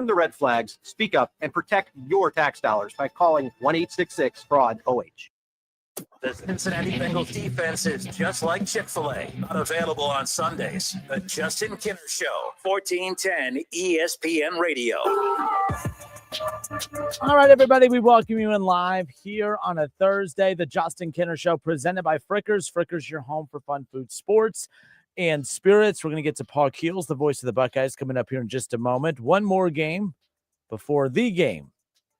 the red flags, speak up, and protect your tax dollars by calling 1-866-FRAUD-OH. The Cincinnati Bengals defense is just like Chick-fil-A, not available on Sundays. The Justin Kinner Show, 1410 ESPN Radio. All right, everybody, we welcome you in live here on a Thursday. The Justin Kinner Show presented by Frickers. Frickers, your home for fun food, sports, and spirits. We're going to get to Paul Keels, the voice of the Buckeyes, coming up here in just a moment. One more game before the game.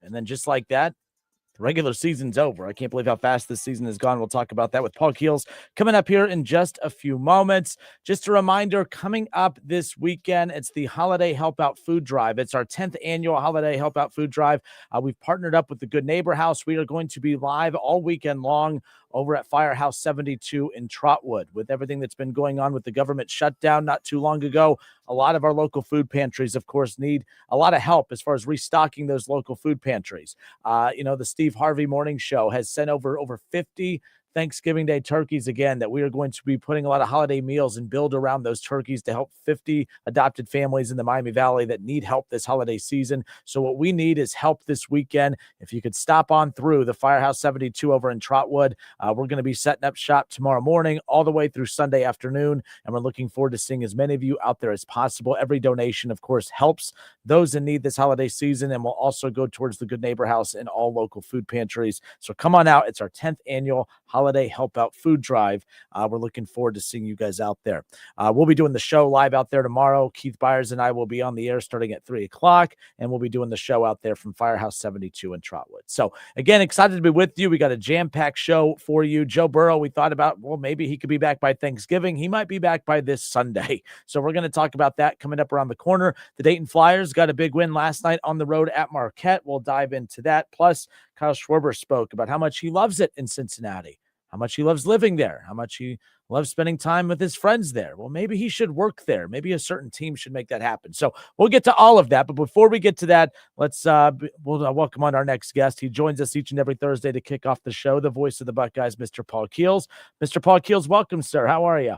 And then just like that, the regular season's over. I can't believe how fast this season has gone. We'll talk about that with Paul Keels coming up here in just a few moments. Just a reminder, coming up this weekend, it's the Holiday Help Out Food Drive. It's our 10th annual Holiday Help Out Food Drive. We've partnered up with the Good Neighbor House. We are going to be live all weekend long over at Firehouse 72 in Trotwood. With everything that's been going on with the government shutdown not too long ago, a lot of our local food pantries, of course, need a lot of help as far as restocking those local food pantries. The Steve Harvey Morning Show has sent over 50 Thanksgiving Day turkeys again, that we are going to be putting a lot of holiday meals and build around those turkeys to help 50 adopted families in the Miami Valley that need help this holiday season. So what we need is help this weekend. If you could stop on through the Firehouse 72 over in Trotwood, we're going to be setting up shop tomorrow morning all the way through Sunday afternoon, and we're looking forward to seeing as many of you out there as possible. Every donation, of course, helps those in need this holiday season, and will also go towards the Good Neighbor House and all local food pantries. So come on out. It's our 10th annual Holiday Help Out Food Drive. We're looking forward to seeing you guys out there. We'll be doing the show live out there tomorrow. Keith Byers and I will be on the air starting at 3 o'clock, and we'll be doing the show out there from Firehouse 72 in Trotwood. So again, excited to be with you. We got a jam-packed show for you. Joe Burrow, we thought about, well, maybe he could be back by Thanksgiving. He might be back by this Sunday. So we're going to talk about that coming up around the corner. The Dayton Flyers got a big win last night on the road at Marquette. We'll dive into that. Plus, Kyle Schwarber spoke about how much he loves it in Cincinnati, how much he loves living there, how much he loves spending time with his friends there. Well, maybe he should work there. Maybe a certain team should make that happen. So we'll get to all of that. But before we get to that, we'll welcome on our next guest. He joins us each and every Thursday to kick off the show, the voice of the Buckeyes, Mr. Paul Keels. Mr. Paul Keels, welcome, sir. How are you?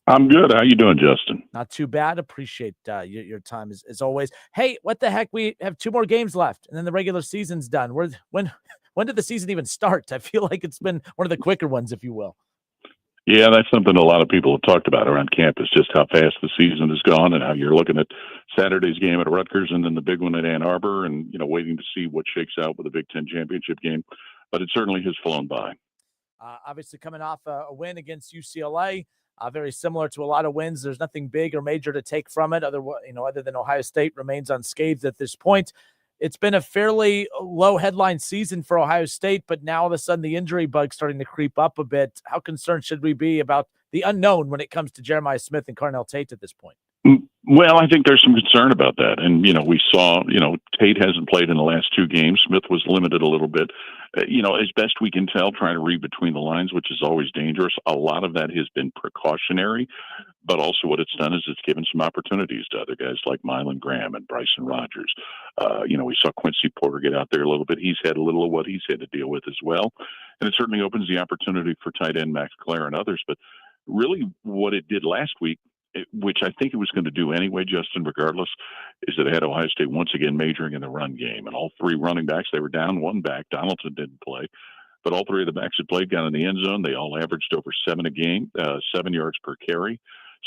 I'm good. How you doing, Justin? Not too bad. Appreciate your time as always. Hey, what the heck? We have 2 more games left, and then the regular season's done. When did the season even start? I feel like it's been one of the quicker ones, if you will. Yeah, that's something a lot of people have talked about around campus, just how fast the season has gone and how you're looking at Saturday's game at Rutgers and then the big one at Ann Arbor and, waiting to see what shakes out with the Big Ten championship game. But it certainly has flown by. Obviously coming off a win against UCLA, very similar to a lot of wins. There's nothing big or major to take from it other than Ohio State remains unscathed at this point. It's been a fairly low headline season for Ohio State, but now all of a sudden the injury bug's starting to creep up a bit. How concerned should we be about the unknown when it comes to Jeremiah Smith and Carnell Tate at this point? Well, I think there's some concern about that. And, we saw, Tate hasn't played in the last 2 games. Smith was limited a little bit. As best we can tell, trying to read between the lines, which is always dangerous. A lot of that has been precautionary, but also what it's done is it's given some opportunities to other guys like Mylan Graham and Bryson Rogers. We saw Quincy Porter get out there a little bit. He's had a little of what he's had to deal with as well. And it certainly opens the opportunity for tight end Max Clare and others. But really what it did last week, which I think it was going to do anyway, Justin, regardless, is that it had Ohio State once again majoring in the run game. And all 3 running backs, they were down 1 back. Donaldson didn't play. But all 3 of the backs that played got in the end zone. They all averaged over 7 a game, 7 yards per carry.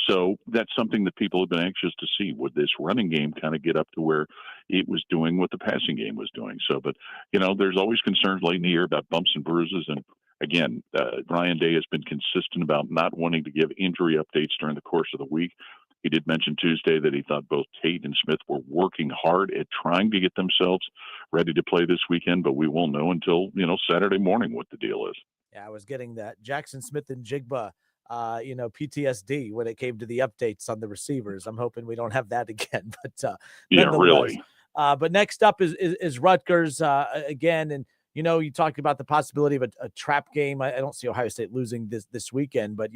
So that's something that people have been anxious to see. Would this running game kind of get up to where it was doing what the passing game was doing? So, but, there's always concerns late in the year about bumps and bruises. And again, Ryan Day has been consistent about not wanting to give injury updates during the course of the week. He did mention Tuesday that he thought both Tate and Smith were working hard at trying to get themselves ready to play this weekend, but we won't know until, Saturday morning what the deal is. Yeah, I was getting that. Jackson Smith and Jigba, PTSD when it came to the updates on the receivers. I'm hoping we don't have that again. But yeah, really. But next up is Rutgers again, and you talked about the possibility of a trap game. I don't see Ohio State losing this weekend, but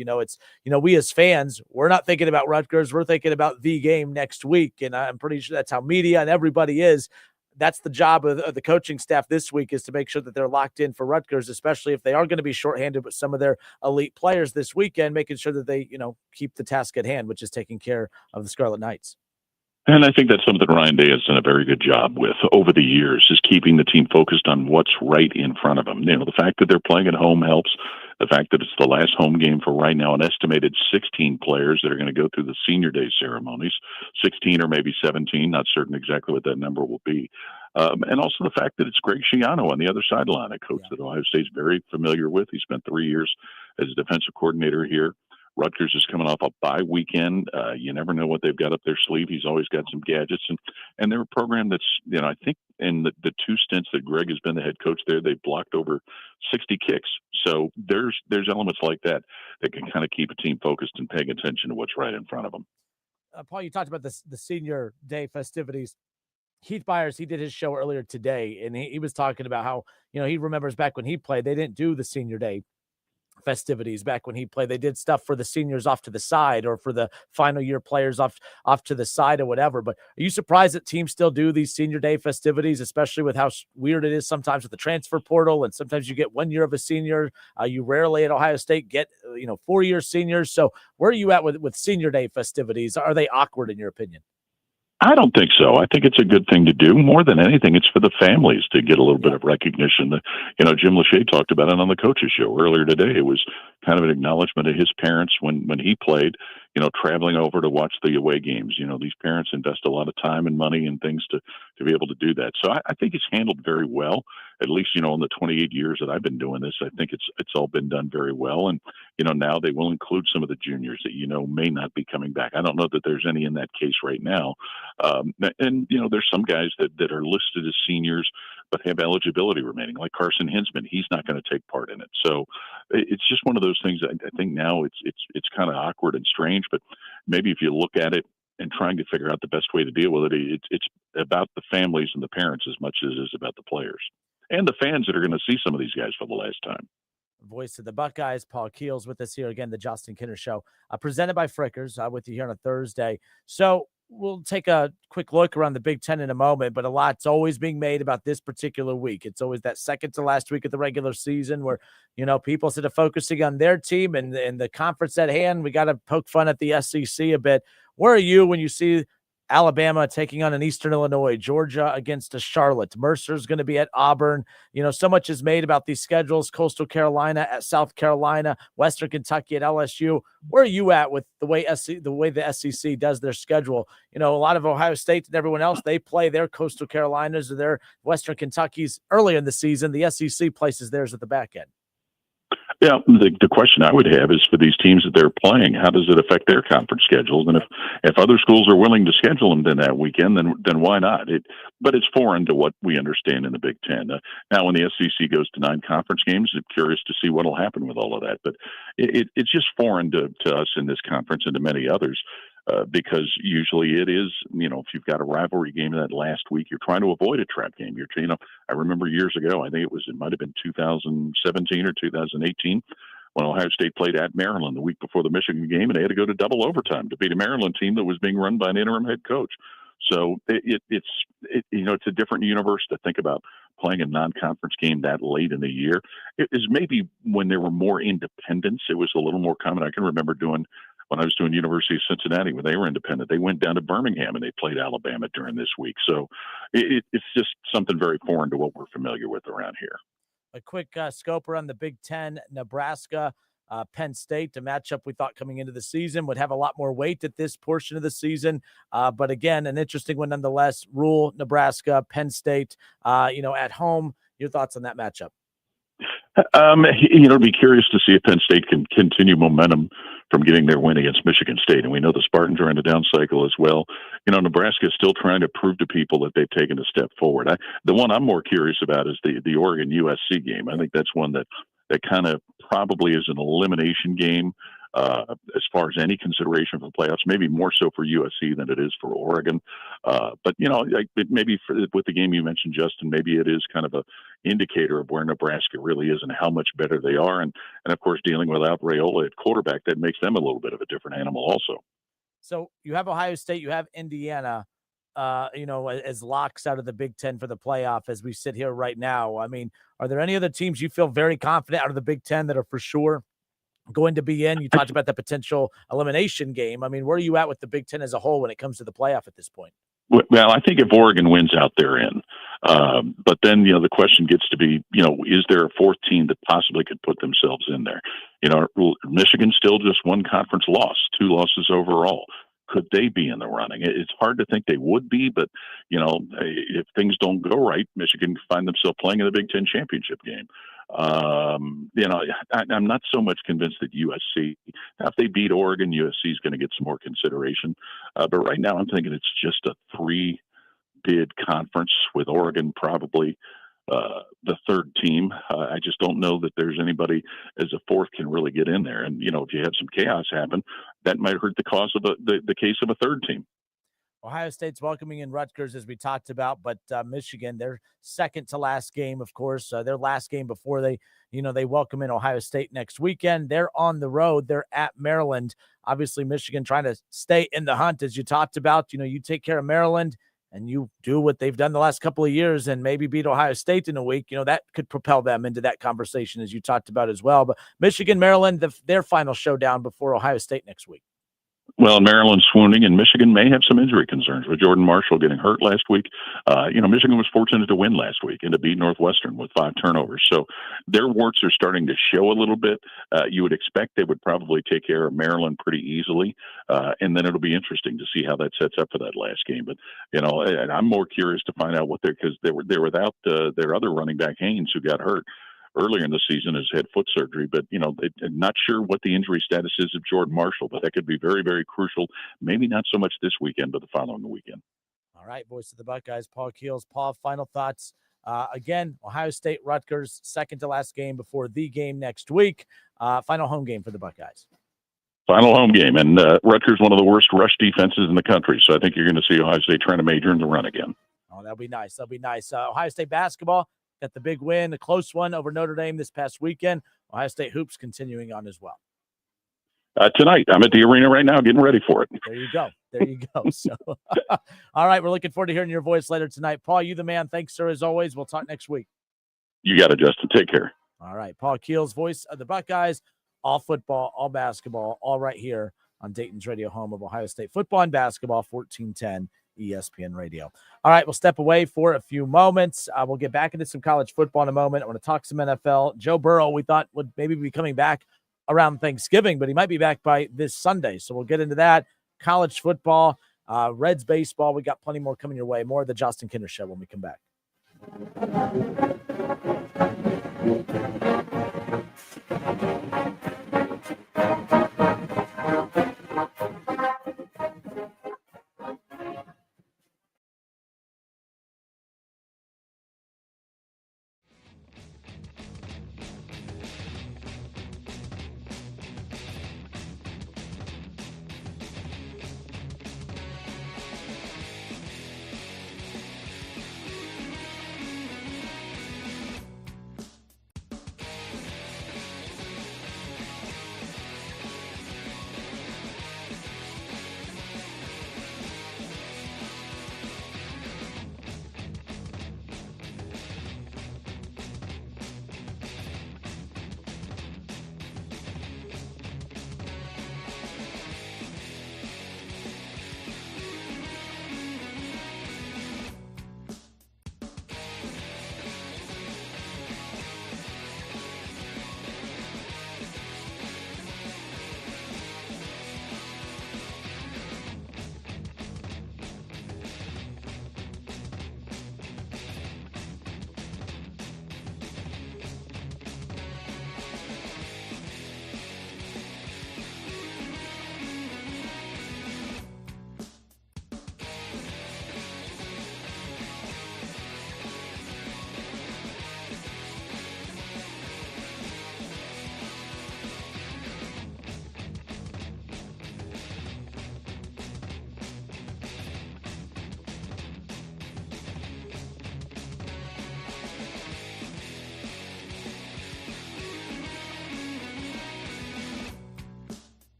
we as fans, we're not thinking about Rutgers. We're thinking about the game next week, and I'm pretty sure that's how media and everybody is. That's the job of the coaching staff this week, is to make sure that they're locked in for Rutgers, especially if they are going to be shorthanded with some of their elite players this weekend, making sure that they, keep the task at hand, which is taking care of the Scarlet Knights. And I think that's something Ryan Day has done a very good job with over the years, is keeping the team focused on what's right in front of them. The fact that they're playing at home helps. The fact that it's the last home game for right now, an estimated 16 players that are going to go through the senior day ceremonies, 16 or maybe 17, not certain exactly what that number will be. And also the fact that it's Greg Schiano on the other sideline, a coach that Ohio State's very familiar with. He spent 3 years as a defensive coordinator here. Rutgers is coming off a bye weekend. You never know what they've got up their sleeve. He's always got some gadgets, and they're a program that's, I think in the 2 stints that Greg has been the head coach there, they've blocked over 60 kicks. So there's elements like that can kind of keep a team focused and paying attention to what's right in front of them. Paul, you talked about the senior day festivities. Heath Byers, he did his show earlier today, and he was talking about how, he remembers back when he played, they didn't do the senior day festivities back when he played. They did stuff for the seniors off to the side, or for the final year players off to the side or whatever. But are you surprised that teams still do these senior day festivities, especially with how weird it is sometimes with the transfer portal? And sometimes you get 1 year of a senior. You rarely at Ohio State get 4-year seniors. So where are you at with senior day festivities? Are they awkward in your opinion? I don't think so. I think it's a good thing to do. More than anything, it's for the families to get a little bit of recognition. Jim Lachey talked about it on the coaches show earlier today. It was kind of an acknowledgement of his parents when he played, traveling over to watch the away games. These parents invest a lot of time and money and things to be able to do that. So I think it's handled very well, at least, in the 28 years that I've been doing this. I think it's all been done very well. And, now they will include some of the juniors that, may not be coming back. I don't know that there's any in that case right now. And there's some guys that are listed as seniors but have eligibility remaining, like Carson Hinsman. He's not going to take part in it. So it's just one of those things. I think now it's kind of awkward and strange, but maybe if you look at it and trying to figure out the best way to deal with it, it's about the families and the parents as much as it is about the players and the fans that are going to see some of these guys for the last time. Voice of the Buckeyes, Paul Keels, with us here again, the Justin Kinner Show, presented by Frickers, with you here on a Thursday. So we'll take a quick look around the Big Ten in a moment, but a lot's always being made about this particular week. It's always that second to last week of the regular season where, people instead of focusing on their team and the conference at hand, we got to poke fun at the SEC a bit. Where are you when you see Alabama taking on an Eastern Illinois, Georgia against a Charlotte, Mercer's going to be at Auburn? So much is made about these schedules, Coastal Carolina at South Carolina, Western Kentucky at LSU. Where are you at with the way the SEC does their schedule? A lot of Ohio State and everyone else, they play their Coastal Carolinas or their Western Kentuckys early in the season. The SEC places theirs at the back end. Yeah, the question I would have is for these teams that they're playing, how does it affect their conference schedules? And if other schools are willing to schedule them in that weekend, then why not? But it's foreign to what we understand in the Big Ten. Now, when the SEC goes to 9 conference games, I'm curious to see what will happen with all of that. But it's just foreign to us in this conference and to many others. Because usually it is, if you've got a rivalry game that last week, you're trying to avoid a trap game. I remember years ago, it might have been 2017 or 2018, when Ohio State played at Maryland the week before the Michigan game, and they had to go to double overtime to beat a Maryland team that was being run by an interim head coach. So it's a different universe to think about playing a non-conference game that late in the year. It is maybe when there were more independents, it was a little more common. I can remember when I was doing University of Cincinnati, when they were independent, they went down to Birmingham and they played Alabama during this week. So it's just something very foreign to what we're familiar with around here. A quick scope around the Big Ten, Nebraska, Penn State, a matchup we thought coming into the season would have a lot more weight at this portion of the season. But again, an interesting one nonetheless. Rule, Nebraska, Penn State, at home. Your thoughts on that matchup? Be curious to see if Penn State can continue momentum from getting their win against Michigan State. And we know the Spartans are in a down cycle as well. Nebraska is still trying to prove to people that they've taken a step forward. The one I'm more curious about is the Oregon USC game. I think that's one that kind of probably is an elimination game as far as any consideration for the playoffs, maybe more so for USC than it is for Oregon. But maybe with the game you mentioned, Justin, maybe it is kind of a indicator of where Nebraska really is and how much better they are. And of course, dealing without Raiola at quarterback, that makes them a little bit of a different animal also. So you have Ohio State, you have Indiana, as locks out of the Big Ten for the playoff as we sit here right now. I mean, are there any other teams you feel very confident out of the Big Ten that are for sure going to be in? You talked about the potential elimination game. I mean, where are you at with the Big Ten as a whole when it comes to the playoff at this point? Well, I think if Oregon wins out, they're in. But then, the question gets to be, is there a fourth team that possibly could put themselves in there? Michigan still just one conference loss, 2 losses overall. Could they be in the running? It's hard to think they would be, but, if things don't go right, Michigan can find themselves playing in the Big Ten championship game. I'm not so much convinced that USC, if they beat Oregon, USC is going to get some more consideration. But right now I'm thinking it's just a 3-bid conference with Oregon probably the third team. I just don't know that there's anybody as a fourth can really get in there. And, if you have some chaos happen, that might hurt the cause of the case of a third team. Ohio State's welcoming in Rutgers, as we talked about, but Michigan, their second to last game, of course, their last game before they welcome in Ohio State next weekend. They're on the road. They're at Maryland. Obviously, Michigan trying to stay in the hunt, as you talked about. You take care of Maryland and you do what they've done the last couple of years and maybe beat Ohio State in a week, that could propel them into that conversation, as you talked about as well. But Michigan, Maryland, their final showdown before Ohio State next week. Well, Maryland's swooning, and Michigan may have some injury concerns with Jordan Marshall getting hurt last week. Michigan was fortunate to win last week and to beat Northwestern with 5 turnovers. So their warts are starting to show a little bit. You would expect they would probably take care of Maryland pretty easily, and then it'll be interesting to see how that sets up for that last game. But, and I'm more curious to find out because they're without their other running back, Haynes, who got hurt earlier in the season, has had foot surgery, but not sure what the injury status is of Jordan Marshall, but that could be very, very crucial. Maybe not so much this weekend, but the following weekend. All right, voice of the Buckeyes, Paul Keels. Paul, final thoughts. Again, Ohio State, Rutgers, second to last game before the game next week. Final home game for the Buckeyes. Final home game, and Rutgers, one of the worst rush defenses in the country, so I think you're going to see Ohio State trying to major in the run again. Oh, that'll be nice. That'll be nice. Ohio State basketball got the big win, a close one over Notre Dame this past weekend. Ohio State hoops continuing on as well. Tonight, I'm at the arena right now getting ready for it. There you go. So, all right, we're looking forward to hearing your voice later tonight. Paul, you the man. Thanks, sir, as always. We'll talk next week. You got it, Justin. Take care. All right, Paul Keels, voice of the Buckeyes, all football, all basketball, all right here on Dayton's radio home of Ohio State football and basketball, 1410 ESPN Radio. All right, we'll step away for a few moments. We'll get back into some college football in a moment. I want to talk some NFL. Joe Burrow, we thought would maybe be coming back around Thanksgiving, but he might be back by this Sunday. So we'll get into that. College football, Reds baseball. We got plenty more coming your way. More of the Justin Kinder Show when we come back.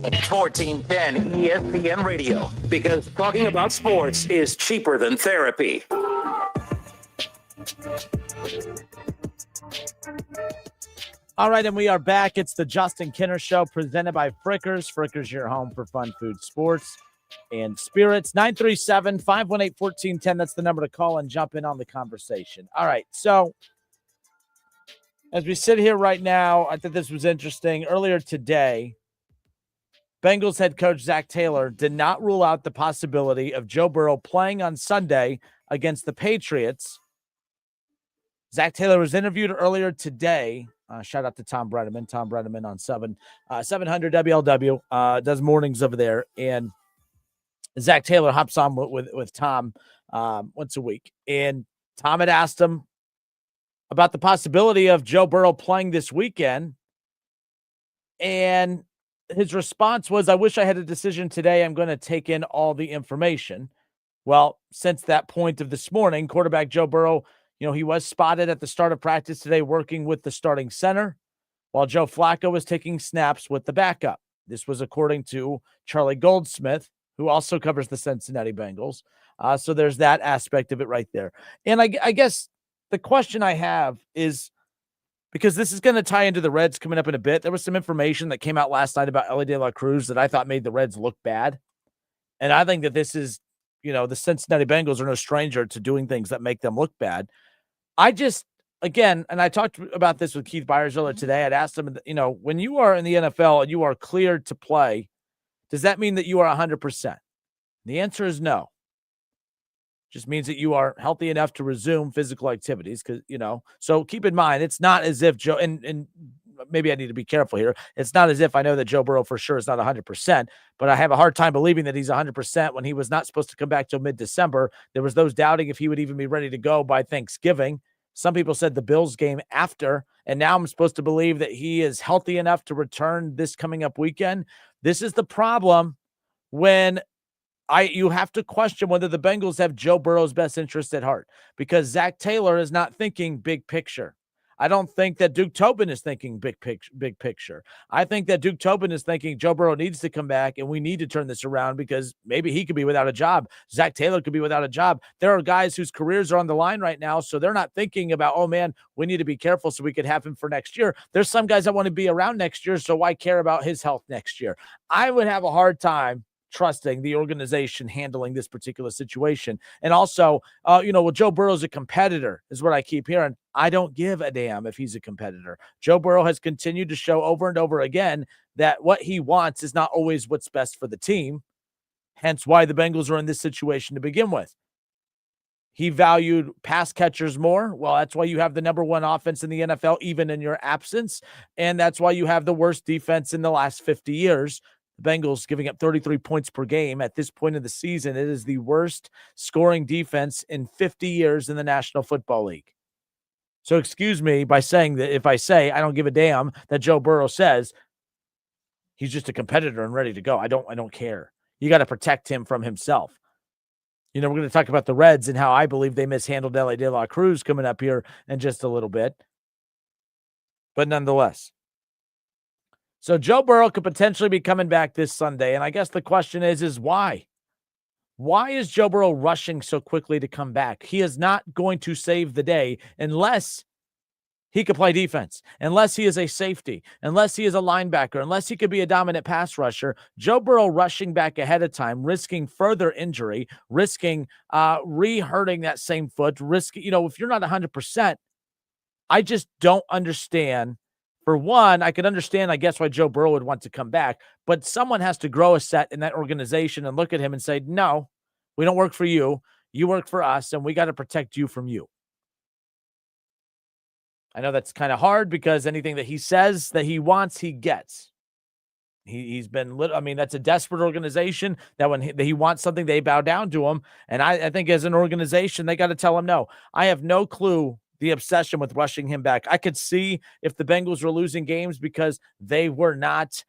It's 1410 ESPN Radio, because talking about sports is cheaper than therapy. All right, and we are back. It's the Justin Kinner Show presented by Frickers. Frickers, your home for fun, food, sports, and spirits. 937-518-1410. That's the number to call and jump in on the conversation. All right, so as we sit here right now, I thought this was interesting. Earlier today, Bengals head coach Zach Taylor did not rule out the possibility of Joe Burrow playing on Sunday against the Patriots. Zach Taylor was interviewed earlier today. Shout out to Tom Brenneman. Tom Brenneman on 700 WLW, does mornings over there. And Zach Taylor hops on with Tom once a week. And Tom had asked him about the possibility of Joe Burrow playing this weekend. And his response was, I wish I had a decision today. I'm going to take in all the information. Well, since that point of this morning, quarterback Joe Burrow, he was spotted at the start of practice today working with the starting center, while Joe Flacco was taking snaps with the backup. This was according to Charlie Goldsmith, who also covers the Cincinnati Bengals. So there's that aspect of it right there. And I guess the question I have is, because this is going to tie into the Reds coming up in a bit, there was some information that came out last night about Ellie De La Cruz that I thought made the Reds look bad. And I think that this is, the Cincinnati Bengals are no stranger to doing things that make them look bad. I just, again, and I talked about this with Keith Byers earlier today. I'd asked him, when you are in the NFL and you are cleared to play, does that mean that you are 100%? The answer is no. Just means that you are healthy enough to resume physical activities, because, so keep in mind, it's not as if Joe, and maybe I need to be careful here. It's not as if I know that Joe Burrow for sure is not 100%, but I have a hard time believing that he's 100% when he was not supposed to come back till mid-December. There was those doubting if he would even be ready to go by Thanksgiving. Some people said the Bills game after, and now I'm supposed to believe that he is healthy enough to return this coming up weekend. This is the problem when you have to question whether the Bengals have Joe Burrow's best interest at heart, because Zach Taylor is not thinking big picture. I don't think that Duke Tobin is thinking big picture. I think that Duke Tobin is thinking Joe Burrow needs to come back and we need to turn this around, because maybe he could be without a job. Zach Taylor could be without a job. There are guys whose careers are on the line right now, so they're not thinking about, oh man, we need to be careful so we could have him for next year. There's some guys that want to be around next year, so why care about his health next year? I would have a hard time trusting the organization handling this particular situation. And also, Joe Burrow's a competitor is what I keep hearing. I don't give a damn if he's a competitor. Joe Burrow has continued to show over and over again that what he wants is not always what's best for the team. Hence why the Bengals are in this situation to begin with. He valued pass catchers more. Well, that's why you have the number one offense in the NFL, even in your absence. And that's why you have the worst defense in the last 50 years. The Bengals giving up 33 points per game at this point of the season. It is the worst scoring defense in 50 years in the National Football League. So excuse me by saying that if I say I don't give a damn that Joe Burrow says he's just a competitor and ready to go. I don't care. You got to protect him from himself. We're going to talk about the Reds and how I believe they mishandled Ellie De La Cruz coming up here in just a little bit. But nonetheless. So Joe Burrow could potentially be coming back this Sunday. And I guess the question is why? Why is Joe Burrow rushing so quickly to come back? He is not going to save the day unless he could play defense, unless he is a safety, unless he is a linebacker, unless he could be a dominant pass rusher. Joe Burrow rushing back ahead of time, risking further injury, risking re-hurting that same foot, if you're not 100%, I just don't understand. For one, I could understand, I guess, why Joe Burrow would want to come back, but someone has to grow a set in that organization and look at him and say, no, we don't work for you. You work for us, and we got to protect you from you. I know that's kind of hard because anything that he says that he wants, he gets. He's been that's a desperate organization that when he wants something, they bow down to him. And I think as an organization, they got to tell him no. I have no clue the obsession with rushing him back. I could see if the Bengals were losing games because they were not,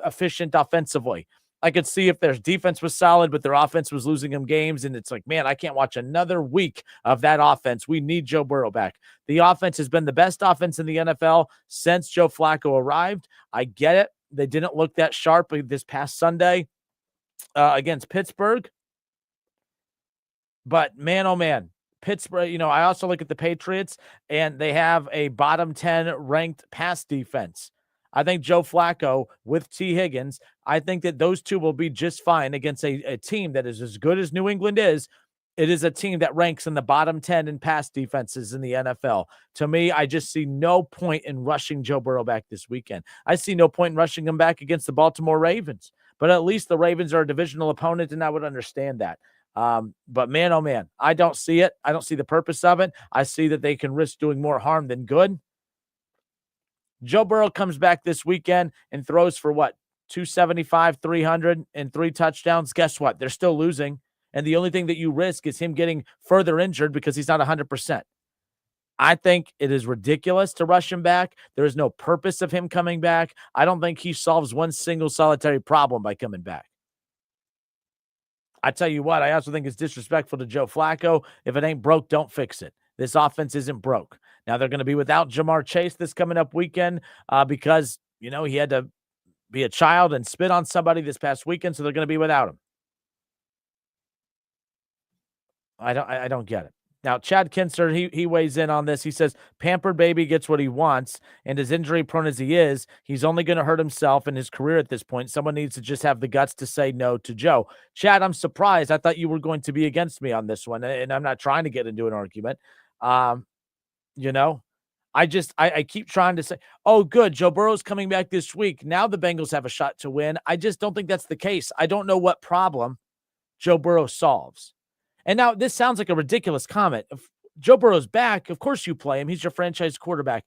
efficient offensively. I could see if their defense was solid, but their offense was losing them games. And it's like, man, I can't watch another week of that offense. We need Joe Burrow back. The offense has been the best offense in the NFL since Joe Flacco arrived. I get it. They didn't look that sharp this past Sunday against Pittsburgh. But man, oh man, Pittsburgh, I also look at the Patriots, and they have a bottom 10 ranked pass defense. I think Joe Flacco with T. Higgins, I think that those two will be just fine against a team that is as good as New England is. It is a team that ranks in the bottom 10 in pass defenses in the NFL. To me, I just see no point in rushing Joe Burrow back this weekend. I see no point in rushing him back against the Baltimore Ravens. But at least the Ravens are a divisional opponent, and I would understand that. But man, oh man, I don't see it. I don't see the purpose of it. I see that they can risk doing more harm than good. Joe Burrow comes back this weekend and throws for what? 275, 300, and 3 touchdowns. Guess what? They're still losing. And the only thing that you risk is him getting further injured because he's not 100%. I think it is ridiculous to rush him back. There is no purpose of him coming back. I don't think he solves one single solitary problem by coming back. I tell you what, I also think it's disrespectful to Joe Flacco. If it ain't broke, don't fix it. This offense isn't broke. Now they're going to be without Jamar Chase this coming up weekend because, he had to be a child and spit on somebody this past weekend, so they're going to be without him. I don't get it. Now, Chad Kinser, he weighs in on this. He says, pampered baby gets what he wants, and as injury prone as he is, he's only going to hurt himself in his career at this point. Someone needs to just have the guts to say no to Joe. Chad, I'm surprised. I thought you were going to be against me on this one, and I'm not trying to get into an argument. I keep trying to say, oh, good, Joe Burrow's coming back this week. Now the Bengals have a shot to win. I just don't think that's the case. I don't know what problem Joe Burrow solves. And now this sounds like a ridiculous comment. If Joe Burrow's back, of course you play him. He's your franchise quarterback.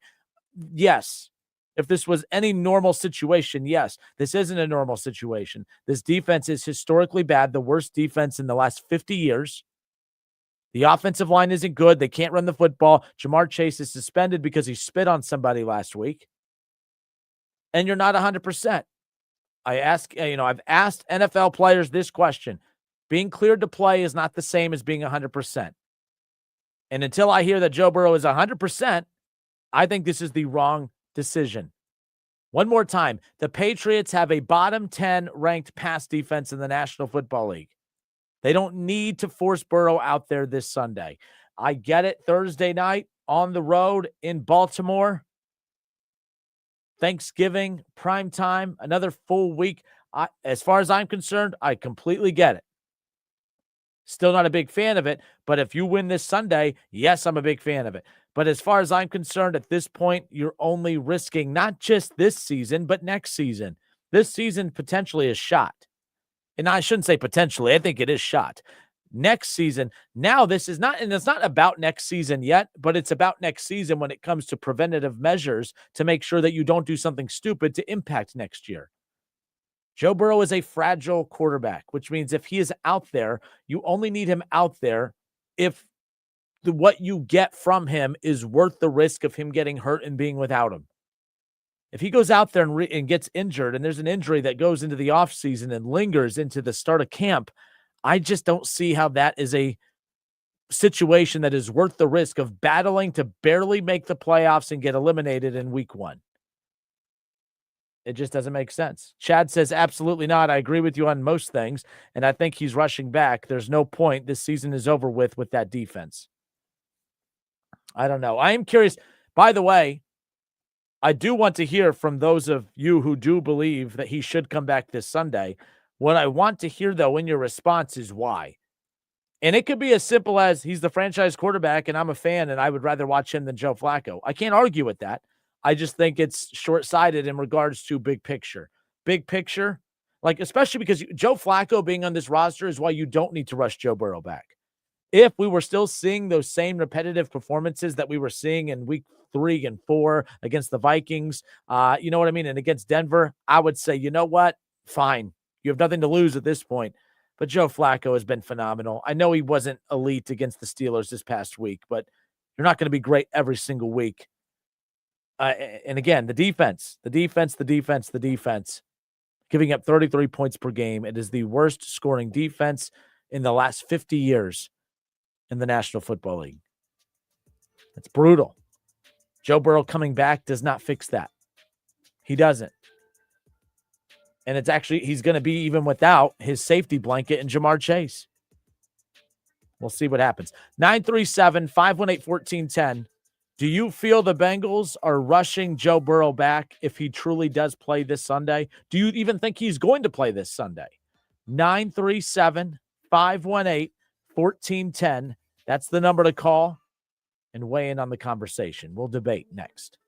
Yes. If this was any normal situation, yes. This isn't a normal situation. This defense is historically bad, the worst defense in the last 50 years. The offensive line isn't good. They can't run the football. Jamar Chase is suspended because he spit on somebody last week. And you're not 100%. I've asked NFL players this question. Being cleared to play is not the same as being 100%. And until I hear that Joe Burrow is 100%, I think this is the wrong decision. One more time, the Patriots have a bottom 10 ranked pass defense in the National Football League. They don't need to force Burrow out there this Sunday. I get it. Thursday night on the road in Baltimore. Thanksgiving, prime time, another full week. As far as I'm concerned, I completely get it. Still not a big fan of it, but if you win this Sunday, yes, I'm a big fan of it. But as far as I'm concerned, at this point, you're only risking not just this season, but next season. This season potentially is shot. And I shouldn't say potentially. I think it is shot. Next season, now this is not, and it's not about next season yet, but it's about next season when it comes to preventative measures to make sure that you don't do something stupid to impact next year. Joe Burrow is a fragile quarterback, which means if he is out there, you only need him out there if what you get from him is worth the risk of him getting hurt and being without him. If he goes out there and gets injured, and there's an injury that goes into the offseason and lingers into the start of camp, I just don't see how that is a situation that is worth the risk of battling to barely make the playoffs and get eliminated in week 1. It just doesn't make sense. Chad says, absolutely not. I agree with you on most things, and I think he's rushing back. There's no point. This season is over with that defense. I don't know. I am curious. By the way, I do want to hear from those of you who do believe that he should come back this Sunday. What I want to hear, though, in your response is why. And it could be as simple as he's the franchise quarterback, and I'm a fan, and I would rather watch him than Joe Flacco. I can't argue with that. I just think it's short-sighted in regards to big picture. Big picture, like especially because Joe Flacco being on this roster is why you don't need to rush Joe Burrow back. If we were still seeing those same repetitive performances that we were seeing in week 3 and 4 against the Vikings, you know what I mean, and against Denver, I would say, you know what? Fine. You have nothing to lose at this point. But Joe Flacco has been phenomenal. I know he wasn't elite against the Steelers this past week, but you're not going to be great every single week. And again, the defense, giving up 33 points per game. It is the worst scoring defense in the last 50 years in the National Football League. It's brutal. Joe Burrow coming back does not fix that. He doesn't. And it's actually, he's going to be even without his safety blanket and Jamar Chase. We'll see what happens. 937-518-1410. Do you feel the Bengals are rushing Joe Burrow back if he truly does play this Sunday? Do you even think he's going to play this Sunday? 937-518-1410. That's the number to call and weigh in on the conversation. We'll debate next.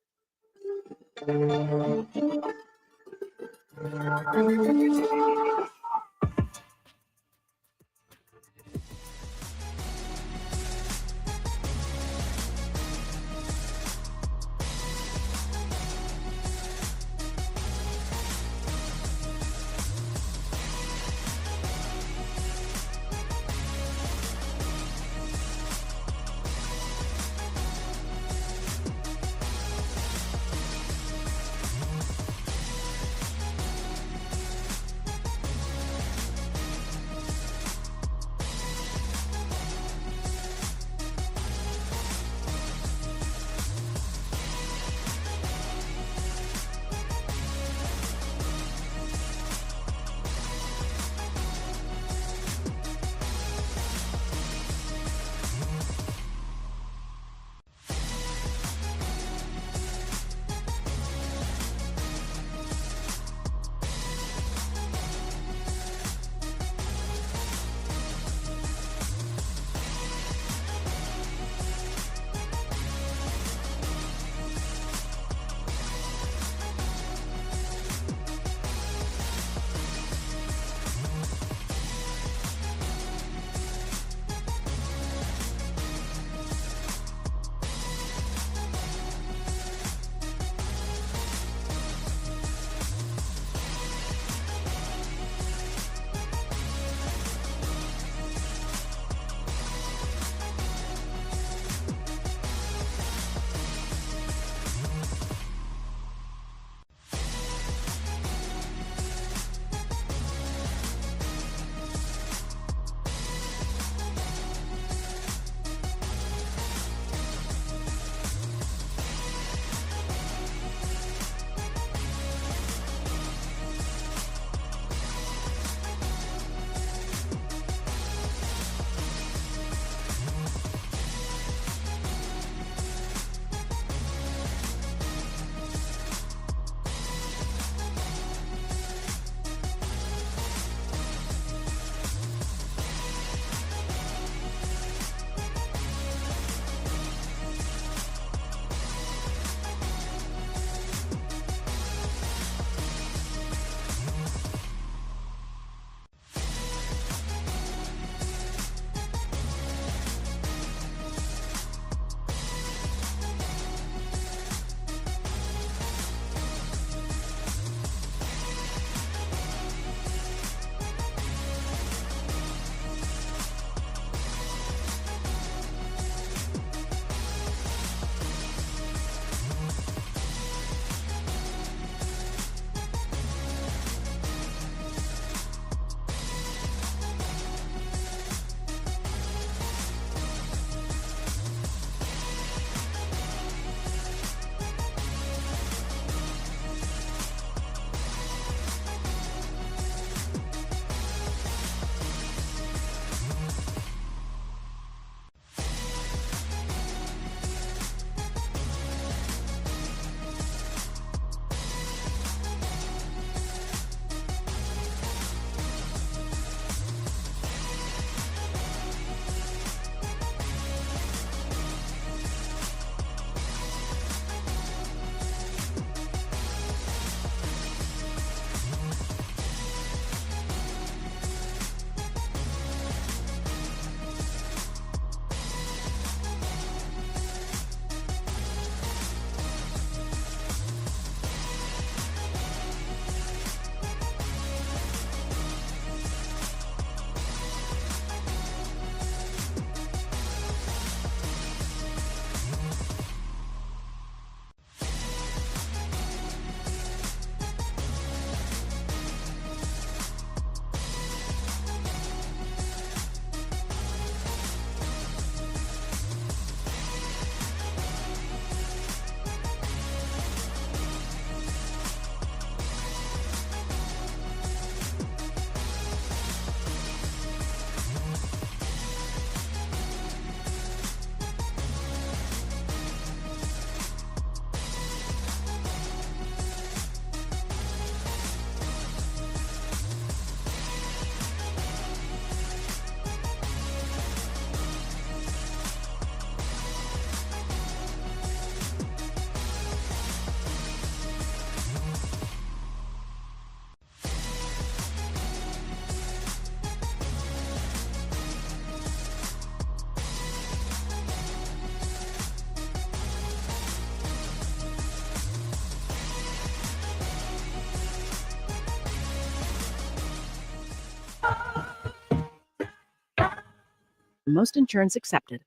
Most insurance accepted.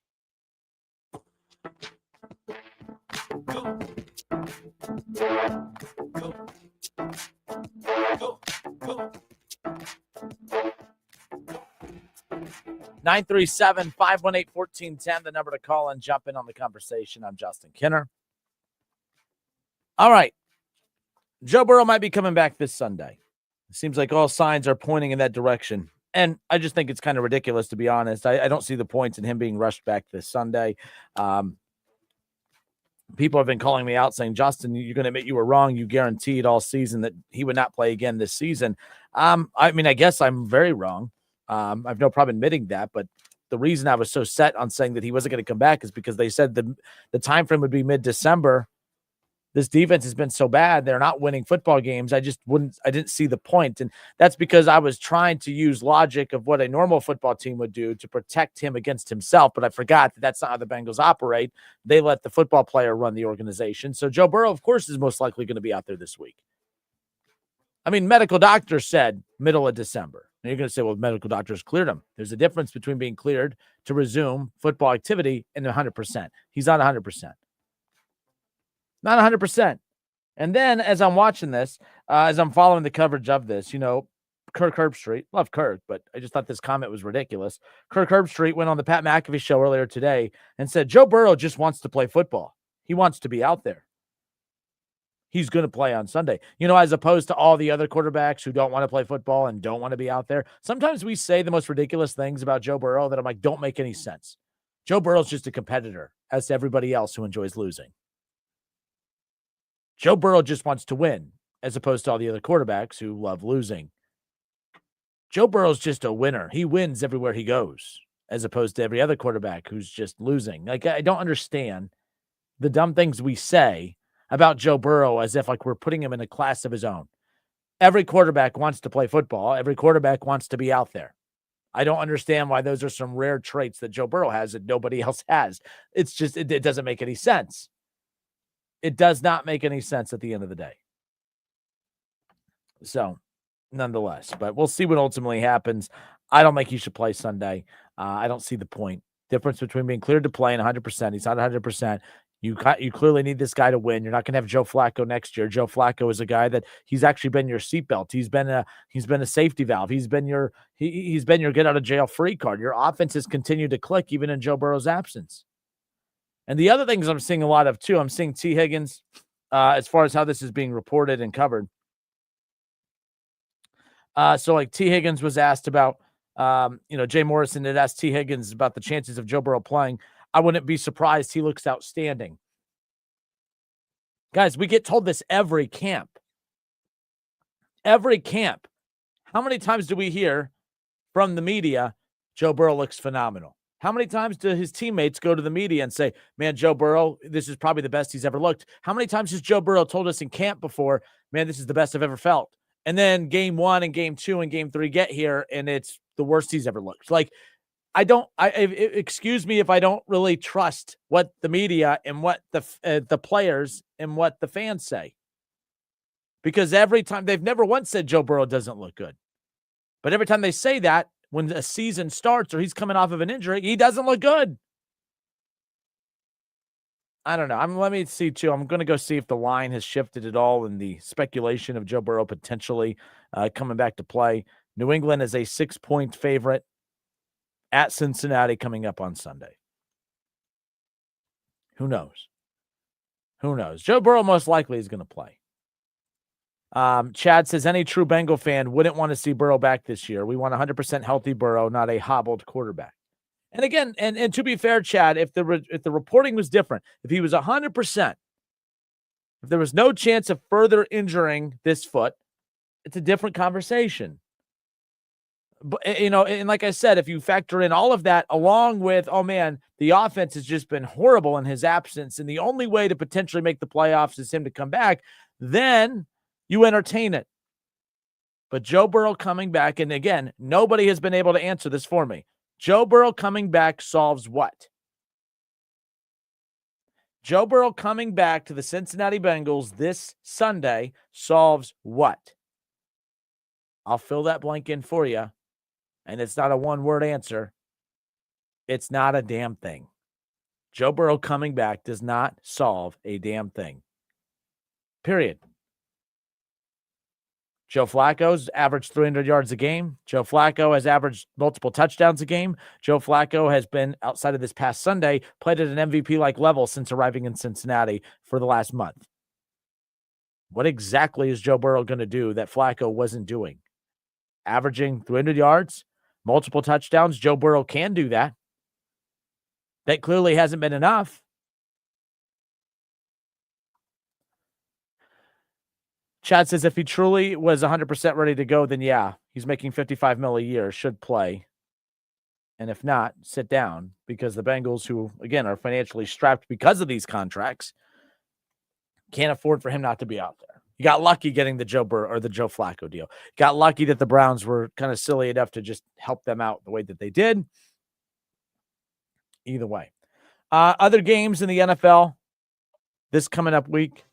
Nine 518-1410, the number to call and jump in on the conversation. I'm Justin Kinner. All right. Joe Burrow might be coming back this Sunday. It seems like all signs are pointing in that direction. And I just think it's kind of ridiculous, to be honest. I don't see the points in him being rushed back this Sunday. People have been calling me out saying, Justin, you're going to admit you were wrong. You guaranteed all season that he would not play again this season. I mean, I guess I'm very wrong. I have no problem admitting that, but the reason I was so set on saying that he wasn't going to come back is because they said the time frame would be mid-December. This defense has been so bad. They're not winning football games. I didn't see the point. And that's because I was trying to use logic of what a normal football team would do to protect him against himself. But I forgot that that's not how the Bengals operate. They let the football player run the organization. So Joe Burrow, of course, is most likely going to be out there this week. I mean, medical doctors said middle of December. And you're going to say, well, medical doctors cleared him. There's a difference between being cleared to resume football activity and 100%. He's not 100%. Not 100%. And then as I'm watching this, as I'm following the coverage of this, Kirk Herbstreit, love Kirk, but I just thought this comment was ridiculous. Kirk Herbstreit went on the Pat McAfee show earlier today and said, Joe Burrow just wants to play football. He wants to be out there. He's going to play on Sunday. As opposed to all the other quarterbacks who don't want to play football and don't want to be out there. Sometimes we say the most ridiculous things about Joe Burrow that I'm like, don't make any sense. Joe Burrow's just a competitor, as to everybody else who enjoys losing. Joe Burrow just wants to win, as opposed to all the other quarterbacks who love losing. Joe Burrow's just a winner. He wins everywhere he goes, as opposed to every other quarterback who's just losing. Like, I don't understand the dumb things we say about Joe Burrow as if like we're putting him in a class of his own. Every quarterback wants to play football. Every quarterback wants to be out there. I don't understand why those are some rare traits that Joe Burrow has that nobody else has. It's just, it doesn't make any sense. It does not make any sense at the end of the day. So, nonetheless, but we'll see what ultimately happens. I don't think he should play Sunday. I don't see the point. Difference between being cleared to play and 100%. He's not 100%. You clearly need this guy to win. You're not going to have Joe Flacco next year. Joe Flacco is a guy that he's actually been your seatbelt. He's been a safety valve. He's been your get out of jail free card. Your offense has continued to click even in Joe Burrow's absence. And the other things I'm seeing a lot of too, I'm seeing T. Higgins, as far as how this is being reported and covered. So like T. Higgins was asked about, Jay Morrison had asked T. Higgins about the chances of Joe Burrow playing. I wouldn't be surprised. He looks outstanding. Guys, we get told this every camp. Every camp. How many times do we hear from the media, Joe Burrow looks phenomenal? How many times do his teammates go to the media and say, man, Joe Burrow, this is probably the best he's ever looked? How many times has Joe Burrow told us in camp before, man, this is the best I've ever felt? And then game 1 and game 2 and game 3 get here, and it's the worst he's ever looked. Like, excuse me if I don't really trust what the media and what the players and what the fans say. Because every time, they've never once said Joe Burrow doesn't look good. But every time they say that, when a season starts or he's coming off of an injury, he doesn't look good. I don't know. Let me see, too. I'm going to go see if the line has shifted at all in the speculation of Joe Burrow potentially coming back to play. New England is a 6-point favorite at Cincinnati coming up on Sunday. Who knows? Who knows? Joe Burrow most likely is going to play. Chad says any true Bengal fan wouldn't want to see Burrow back this year. We want 100% healthy Burrow, not a hobbled quarterback. And again, and to be fair, Chad, if the reporting was different, if he was 100%, if there was no chance of further injuring this foot, it's a different conversation. But, and like I said, if you factor in all of that along with, oh man, the offense has just been horrible in his absence, and the only way to potentially make the playoffs is him to come back, then you entertain it. But Joe Burrow coming back, and again, nobody has been able to answer this for me. Joe Burrow coming back solves what? Joe Burrow coming back to the Cincinnati Bengals this Sunday solves what? I'll fill that blank in for you. And it's not a one-word answer. It's not a damn thing. Joe Burrow coming back does not solve a damn thing. Period. Joe Flacco's averaged 300 yards a game. Joe Flacco has averaged multiple touchdowns a game. Joe Flacco has been, outside of this past Sunday, played at an MVP-like level since arriving in Cincinnati for the last month. What exactly is Joe Burrow going to do that Flacco wasn't doing? Averaging 300 yards, multiple touchdowns. Joe Burrow can do that. That clearly hasn't been enough. Chad says if he truly was 100% ready to go, then yeah, he's making $55 million a year, should play. And if not, sit down, because the Bengals, who, again, are financially strapped because of these contracts, can't afford for him not to be out there. You got lucky getting the Joe Burrow or the Joe Flacco deal. Got lucky that the Browns were kind of silly enough to just help them out the way that they did. Either way. Other games in the NFL this coming up week.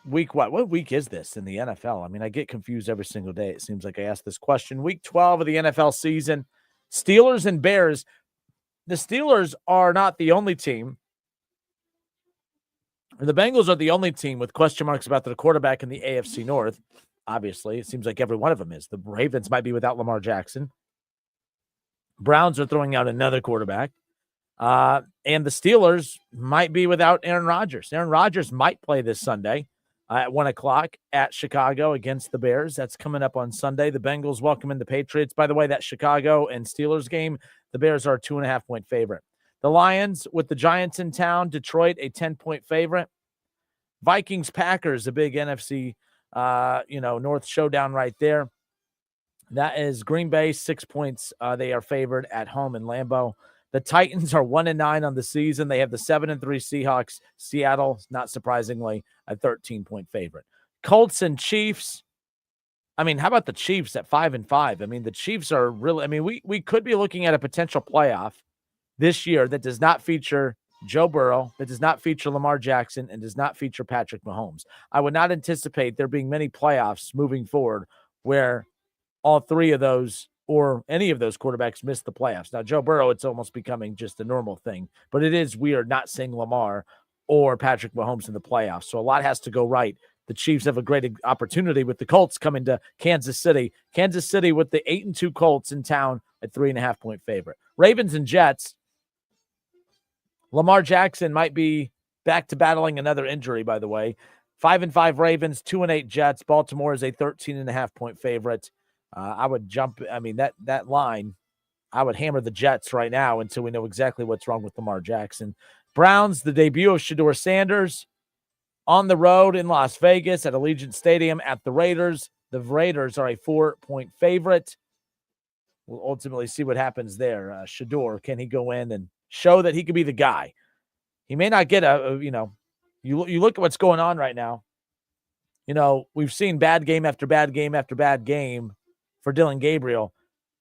Week what? What week is this in the NFL? I mean, I get confused every single day. It seems like I ask this question. Week 12 of the NFL season. Steelers and Bears. The Steelers are not the only team. The Bengals are the only team with question marks about their quarterback in the AFC North. Obviously, it seems like every one of them is. The Ravens might be without Lamar Jackson. Browns are throwing out another quarterback. And the Steelers might be without Aaron Rodgers. Aaron Rodgers might play this Sunday at 1 o'clock at Chicago against the Bears. That's coming up on Sunday. The Bengals welcome in the Patriots. By the way, that Chicago and Steelers game, the Bears are a 2.5-point favorite. The Lions with the Giants in town. Detroit, a 10-point favorite. Vikings, Packers, a big NFC, North showdown right there. That is Green Bay, 6 points. They are favored at home in Lambeau. The Titans are 1-9 on the season. They have the 7-3 Seahawks. Seattle, not surprisingly, a 13-point favorite. Colts and Chiefs. I mean, how about the Chiefs at 5-5? I mean, the Chiefs are really, I mean, we could be looking at a potential playoff this year that does not feature Joe Burrow, that does not feature Lamar Jackson, and does not feature Patrick Mahomes. I would not anticipate there being many playoffs moving forward where all three of those or any of those quarterbacks miss the playoffs. Now, Joe Burrow, it's almost becoming just a normal thing, but it is weird not seeing Lamar or Patrick Mahomes in the playoffs. So a lot has to go right. The Chiefs have a great opportunity with the Colts coming to Kansas City. Kansas City with the 8-2 Colts in town at 3.5-point favorite. Ravens and Jets. Lamar Jackson might be back to battling another injury, by the way. 5-5 Ravens, 2-8 Jets. Baltimore is a 13.5-point favorite. I would jump. I mean, that line, I would hammer the Jets right now until we know exactly what's wrong with Lamar Jackson. Browns, the debut of Shedeur Sanders on the road in Las Vegas at Allegiant Stadium at the Raiders. The Raiders are a 4-point favorite. We'll ultimately see what happens there. Shedeur, can he go in and show that he could be the guy? He may not get you look at what's going on right now. You know, we've seen bad game after bad game after bad game for Dylan Gabriel.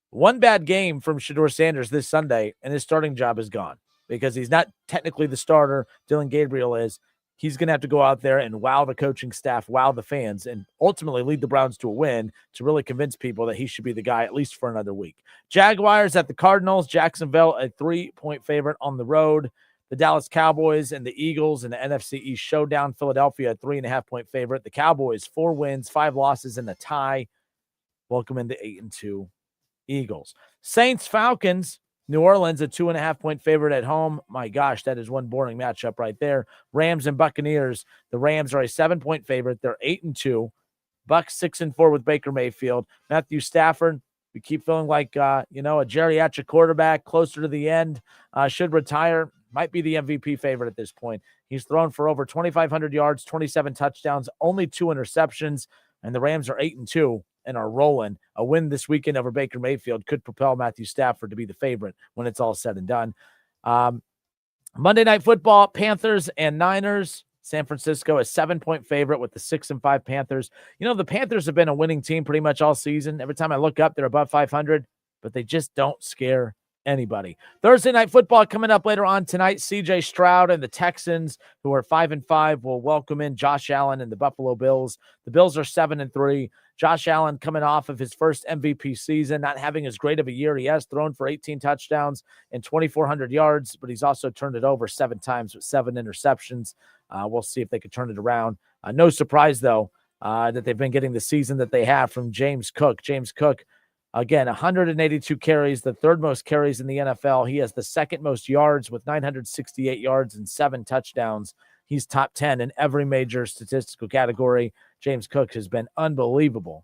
One bad game from Shedeur Sanders this Sunday, and his starting job is gone because he's not technically the starter. Dylan Gabriel is. He's going to have to go out there and wow the coaching staff, wow the fans, and ultimately lead the Browns to a win to really convince people that he should be the guy at least for another week. Jaguars at the Cardinals. Jacksonville, a 3-point favorite on the road. The Dallas Cowboys and the Eagles in the NFC East showdown. Philadelphia, a 3.5-point favorite. The Cowboys, 4 wins, 5 losses, and a tie. Welcome in the 8-2 Eagles. Saints, Falcons. New Orleans, a 2.5-point favorite at home. My gosh, that is one boring matchup right there. Rams and Buccaneers. The Rams are a 7-point favorite. They're 8-2. Bucks 6-4 with Baker Mayfield. Matthew Stafford, we keep feeling like, a geriatric quarterback closer to the end. Should retire. Might be the MVP favorite at this point. He's thrown for over 2,500 yards, 27 touchdowns, only 2 interceptions, and the Rams are 8-2 and are rolling. A win this weekend over Baker Mayfield could propel Matthew Stafford to be the favorite when it's all said and done. Monday Night Football, Panthers and Niners. San Francisco, a 7-point favorite with the 6-5 Panthers. You know, the Panthers have been a winning team pretty much all season. Every time I look up, they're above 500, but they just don't scare anybody. Thursday Night Football coming up later on tonight. CJ Stroud and the Texans, who are 5-5, will welcome in Josh Allen and the Buffalo Bills. The Bills are 7-3. Josh Allen coming off of his first MVP season, not having as great of a year. He has thrown for 18 touchdowns and 2,400 yards, but he's also turned it over 7 times with 7 interceptions. We'll see if they can turn it around. No surprise, though, that they've been getting the season that they have from James Cook. James Cook, again, 182 carries, the third most carries in the NFL. He has the second most yards with 968 yards and 7 touchdowns. He's top 10 in every major statistical category. James Cook has been unbelievable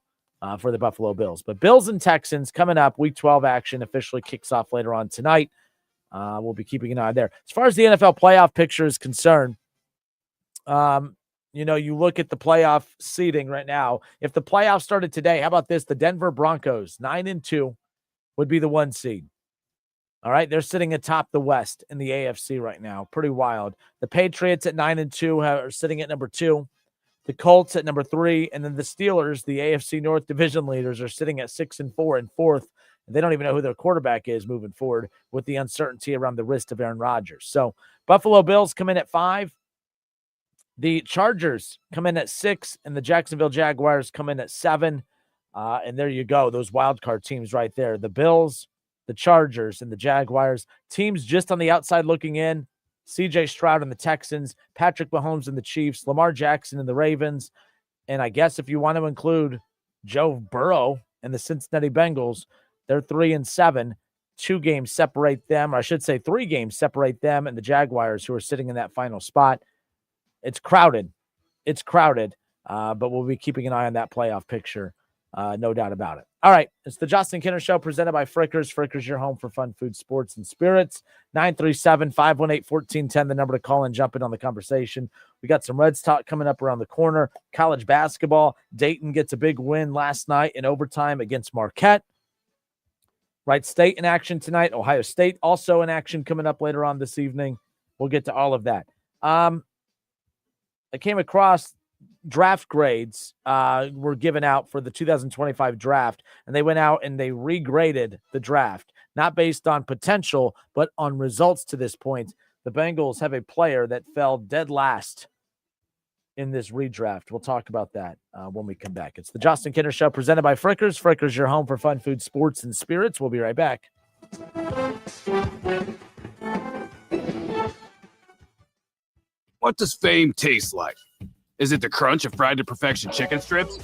for the Buffalo Bills. But Bills and Texans coming up, Week 12 action officially kicks off later on tonight. We'll be keeping an eye there. As far as the NFL playoff picture is concerned, you look at the playoff seeding right now. If the playoffs started today, how about this? The Denver Broncos, 9-2, would be the 1 seed. All right, they're sitting atop the West in the AFC right now. Pretty wild. The Patriots at 9-2 are sitting at number 2. The Colts at number 3, and then the Steelers, the AFC North division leaders, are sitting at 6-4 and 4th. They don't even know who their quarterback is moving forward with the uncertainty around the wrist of Aaron Rodgers. So Buffalo Bills come in at 5. The Chargers come in at 6, and the Jacksonville Jaguars come in at 7. And there you go, those wild card teams right there. The Bills, the Chargers, and the Jaguars. Teams just on the outside looking in. C.J. Stroud and the Texans, Patrick Mahomes and the Chiefs, Lamar Jackson and the Ravens. And I guess if you want to include Joe Burrow and the Cincinnati Bengals, they're 3-7. 2 games separate them, or I should say 3 games separate them and the Jaguars, who are sitting in that final spot. It's crowded. But we'll be keeping an eye on that playoff picture. No doubt about it. All right. It's the Justin Kinner Show presented by Frickers. Frickers, your home for fun, food, sports, and spirits. 937-518-1410, the number to call and jump in on the conversation. We got some Reds talk coming up around the corner. College basketball. Dayton gets a big win last night in overtime against Marquette. Wright State in action tonight. Ohio State also in action coming up later on this evening. We'll get to all of that. I came across draft grades were given out for the 2025 draft, and they went out and they regraded the draft, not based on potential, but on results to this point. The Bengals have a player that fell dead last in this redraft. We'll talk about that when we come back. It's the Justin Kinner Show presented by Frickers. Frickers, your home for fun, food, sports, and spirits. We'll be right back. What does fame taste like? Is it the crunch of fried to perfection chicken strips?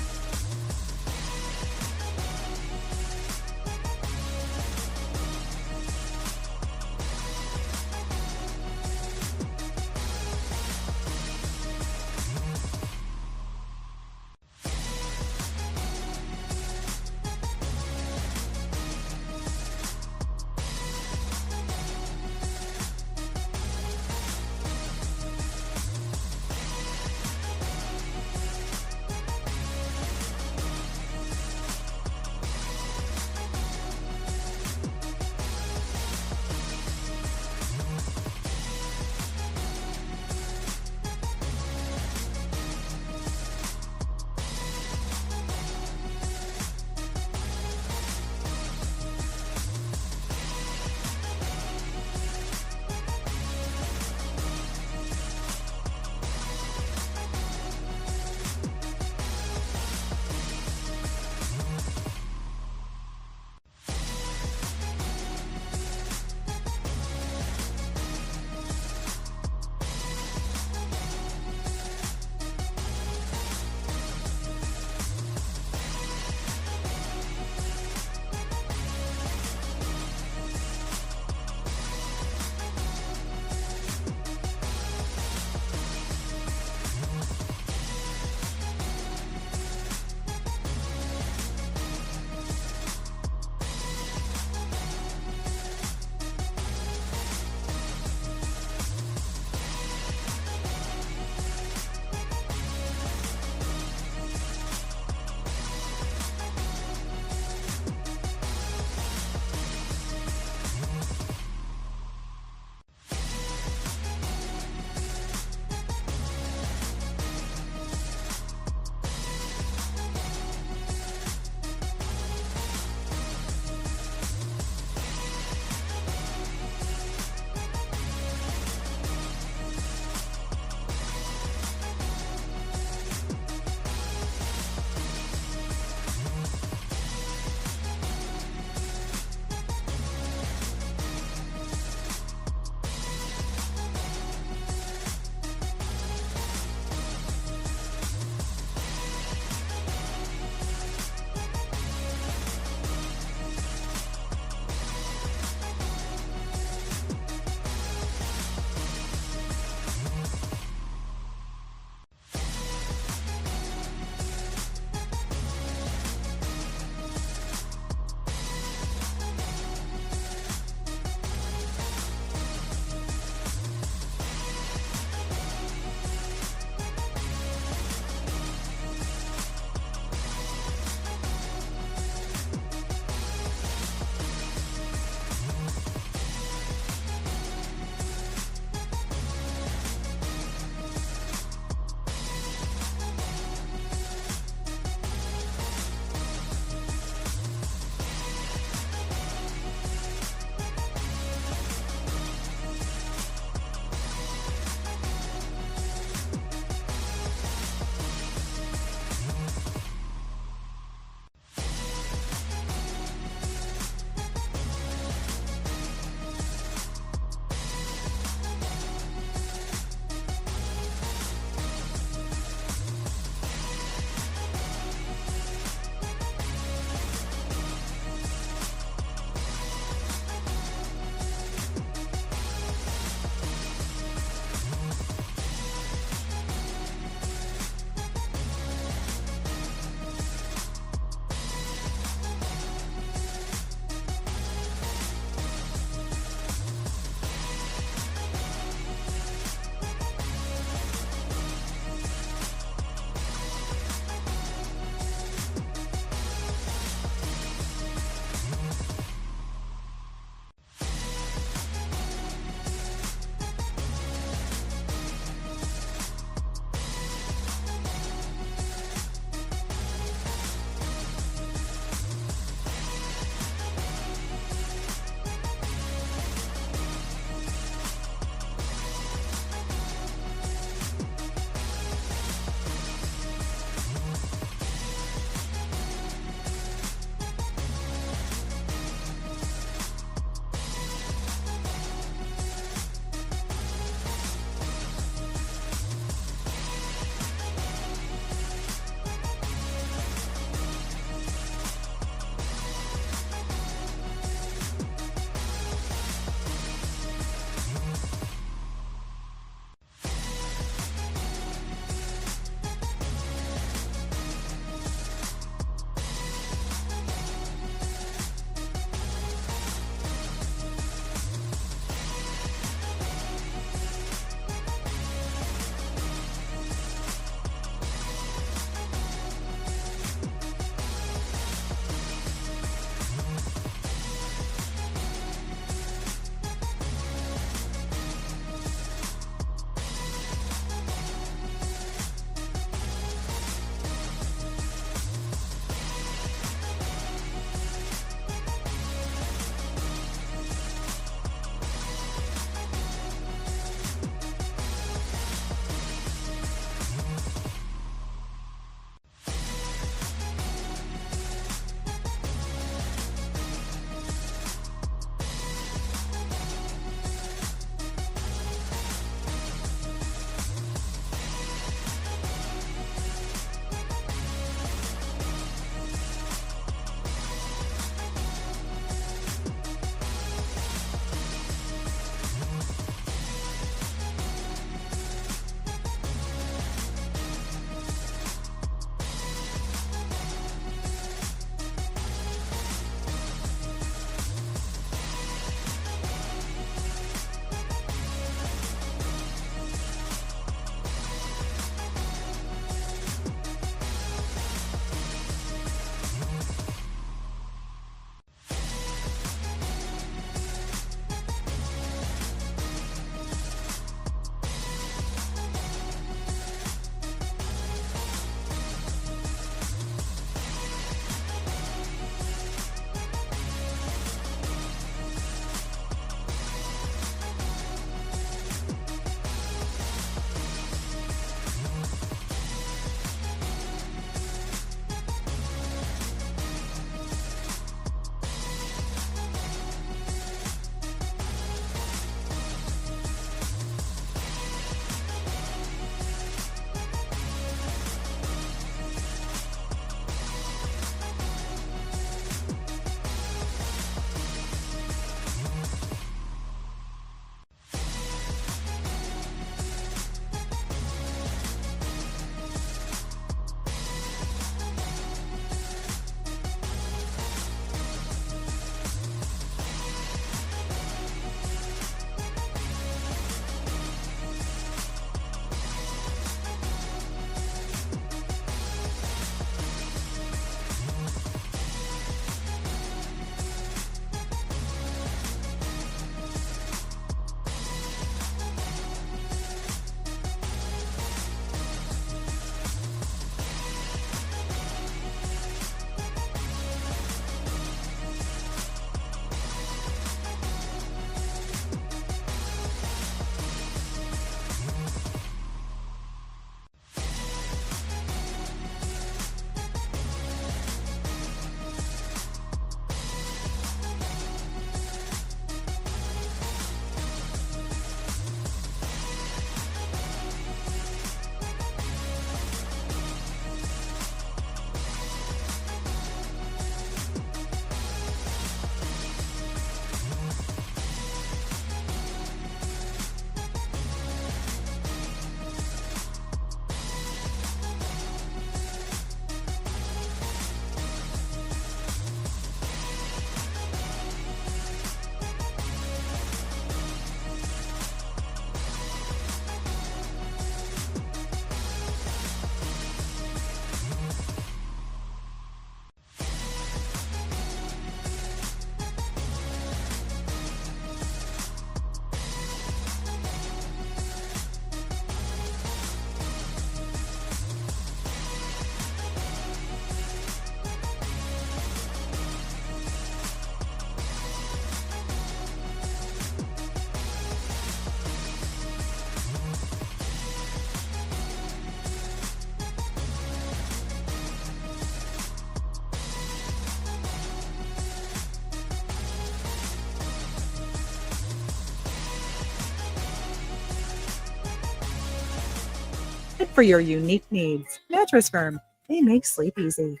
Fit for your unique needs. Mattress Firm. They make sleep easy.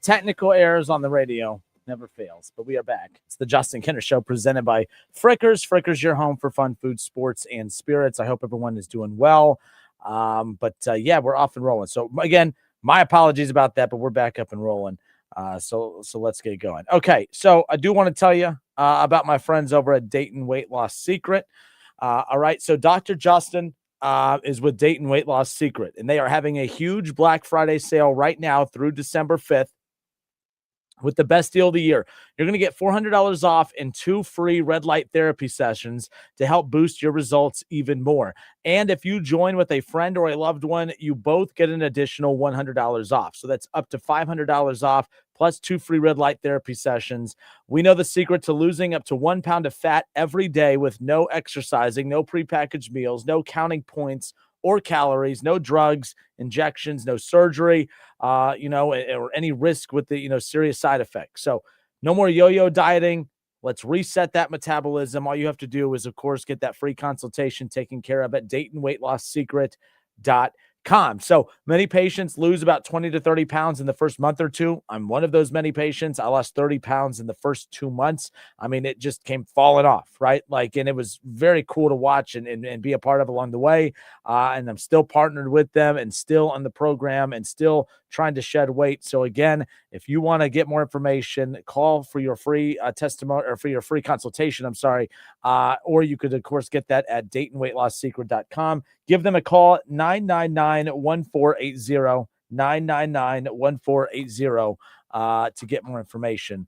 Technical errors on the radio never fails, but we are back. It's the Justin Kinner Show presented by Frickers. Frickers, your home for fun, food, sports, and spirits. I hope everyone is doing well. But we're off and rolling. So again, my apologies about that, but we're back up and rolling. So let's get going. Okay, so I do want to tell you about my friends over at Dayton Weight Loss Secret. All right, so Dr. Justin is with Dayton Weight Loss Secret, and they are having a huge Black Friday sale right now through December 5th. With the best deal of the year. You're going to get $400 off and 2 free red light therapy sessions to help boost your results even more. And if you join with a friend or a loved one, you both get an additional $100 off. So that's up to $500 off plus 2 free red light therapy sessions. We know the secret to losing up to 1 pound of fat every day with no exercising, no prepackaged meals, no counting points or calories, no drugs, injections, no surgery, or any risk with the, serious side effects. So no more yo-yo dieting. Let's reset that metabolism. All you have to do is, of course, get that free consultation taken care of at DaytonWeightLossSecret.com. So many patients lose about 20 to 30 pounds in the first month or two. I'm one of those many patients. I lost 30 pounds in the first 2 months. I mean, it just came falling off, right? And it was very cool to watch and be a part of along the way. And I'm still partnered with them and still on the program and still trying to shed weight. So again, if you want to get more information, call for your free testimony or for your free consultation. Or you could, of course, get that at DaytonWeightLossSecret.com. Give them a call, 999-1480, 999-1480 to get more information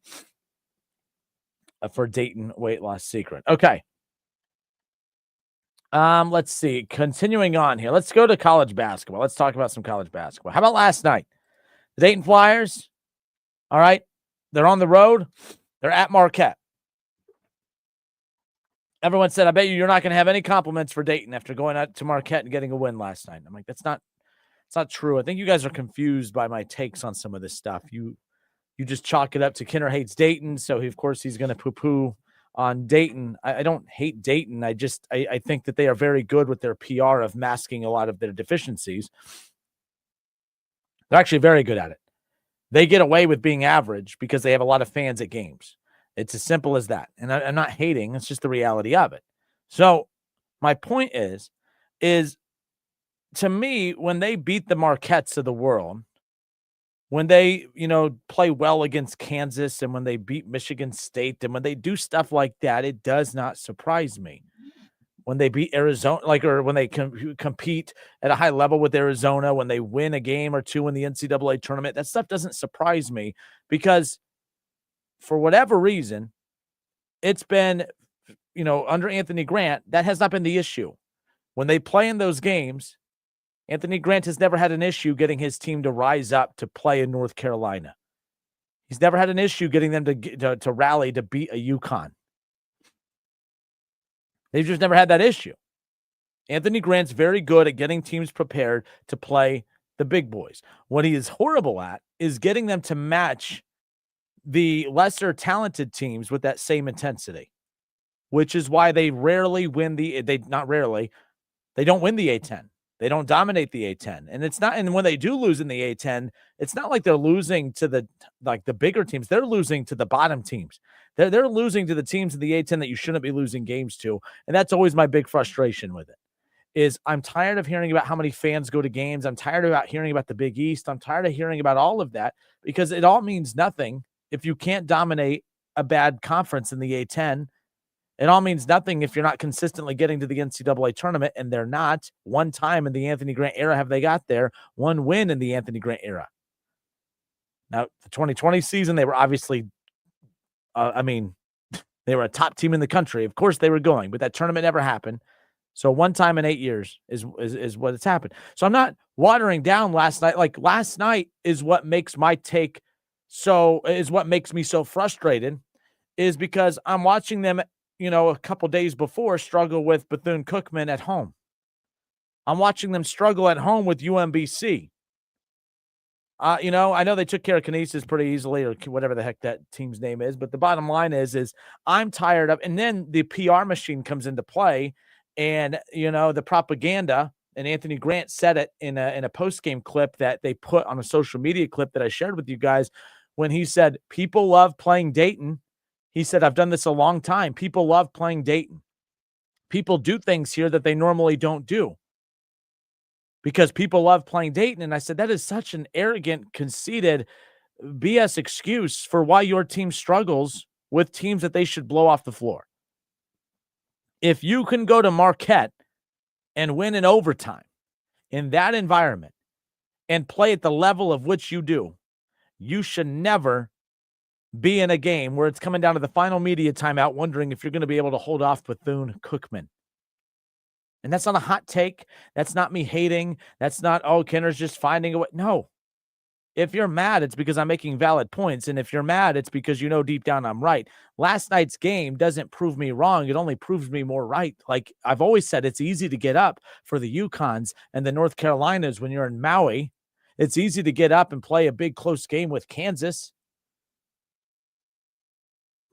for Dayton Weight Loss Secret. Okay. Let's see. Continuing on here. Let's go to college basketball. Let's talk about some college basketball. How about last night? The Dayton Flyers, all right, they're on the road. They're at Marquette. Everyone said, I bet you're not going to have any compliments for Dayton after going out to Marquette and getting a win last night. I'm like, it's not true. I think you guys are confused by my takes on some of this stuff. You just chalk it up to Kinner hates Dayton, so of course he's going to poo-poo on Dayton. I don't hate Dayton. I think that they are very good with their PR of masking a lot of their deficiencies. They're actually very good at it. They get away with being average because they have a lot of fans at games. It's as simple as that. And I'm not hating. It's just the reality of it. So my point is to me, when they beat the Marquettes of the world, when they, play well against Kansas and when they beat Michigan State and when they do stuff like that, it does not surprise me. When they beat Arizona, or when they compete at a high level with Arizona, when they win a game or two in the NCAA tournament, that stuff doesn't surprise me because for whatever reason, it's been, under Anthony Grant, that has not been the issue. When they play in those games, Anthony Grant has never had an issue getting his team to rise up to play in North Carolina. He's never had an issue getting them to rally to beat a UConn. They've just never had that issue. Anthony Grant's very good at getting teams prepared to play the big boys. What he is horrible at is getting them to match the lesser talented teams with that same intensity, which is why they rarely win they don't win the A10. They don't dominate the A10. And when they do lose in the A10, it's not like they're losing to the bigger teams. They're losing to the bottom teams. They're losing to the teams in the A10 that you shouldn't be losing games to. And that's always my big frustration with it. Is I'm tired of hearing about how many fans go to games. I'm tired about hearing about the Big East. I'm tired of hearing about all of that because it all means nothing if you can't dominate a bad conference in the A10. It all means nothing if you're not consistently getting to the NCAA tournament, and they're not. One time in the Anthony Grant era have they got there. One win in the Anthony Grant era. Now, the 2020 season, they were obviously, they were a top team in the country. Of course they were going, but that tournament never happened. So one time in 8 years is what has happened. So I'm not watering down last night. Like last night is what makes my take is what makes me so frustrated is because I'm watching them, a couple days before struggle with Bethune-Cookman at home. I'm watching them struggle at home with UMBC. I know they took care of Canisius pretty easily or whatever the heck that team's name is. But the bottom line is I'm tired of, and then the PR machine comes into play And, the propaganda, and Anthony Grant said it in a post-game clip that they put on a social media clip that I shared with you guys when he said, people love playing Dayton. He said, I've done this a long time. People love playing Dayton. People do things here that they normally don't do because people love playing Dayton. And I said, that is such an arrogant, conceited BS excuse for why your team struggles with teams that they should blow off the floor. If you can go to Marquette and win in overtime in that environment and play at the level of which you do, you should never be in a game where it's coming down to the final media timeout wondering if you're going to be able to hold off Bethune-Cookman. And that's not a hot take. That's not me hating. That's not, Kenner's just finding a way. No. If you're mad, it's because I'm making valid points. And if you're mad, it's because deep down I'm right. Last night's game doesn't prove me wrong. It only proves me more right. Like I've always said, it's easy to get up for the UConns and the North Carolinas when you're in Maui. It's easy to get up and play a big close game with Kansas.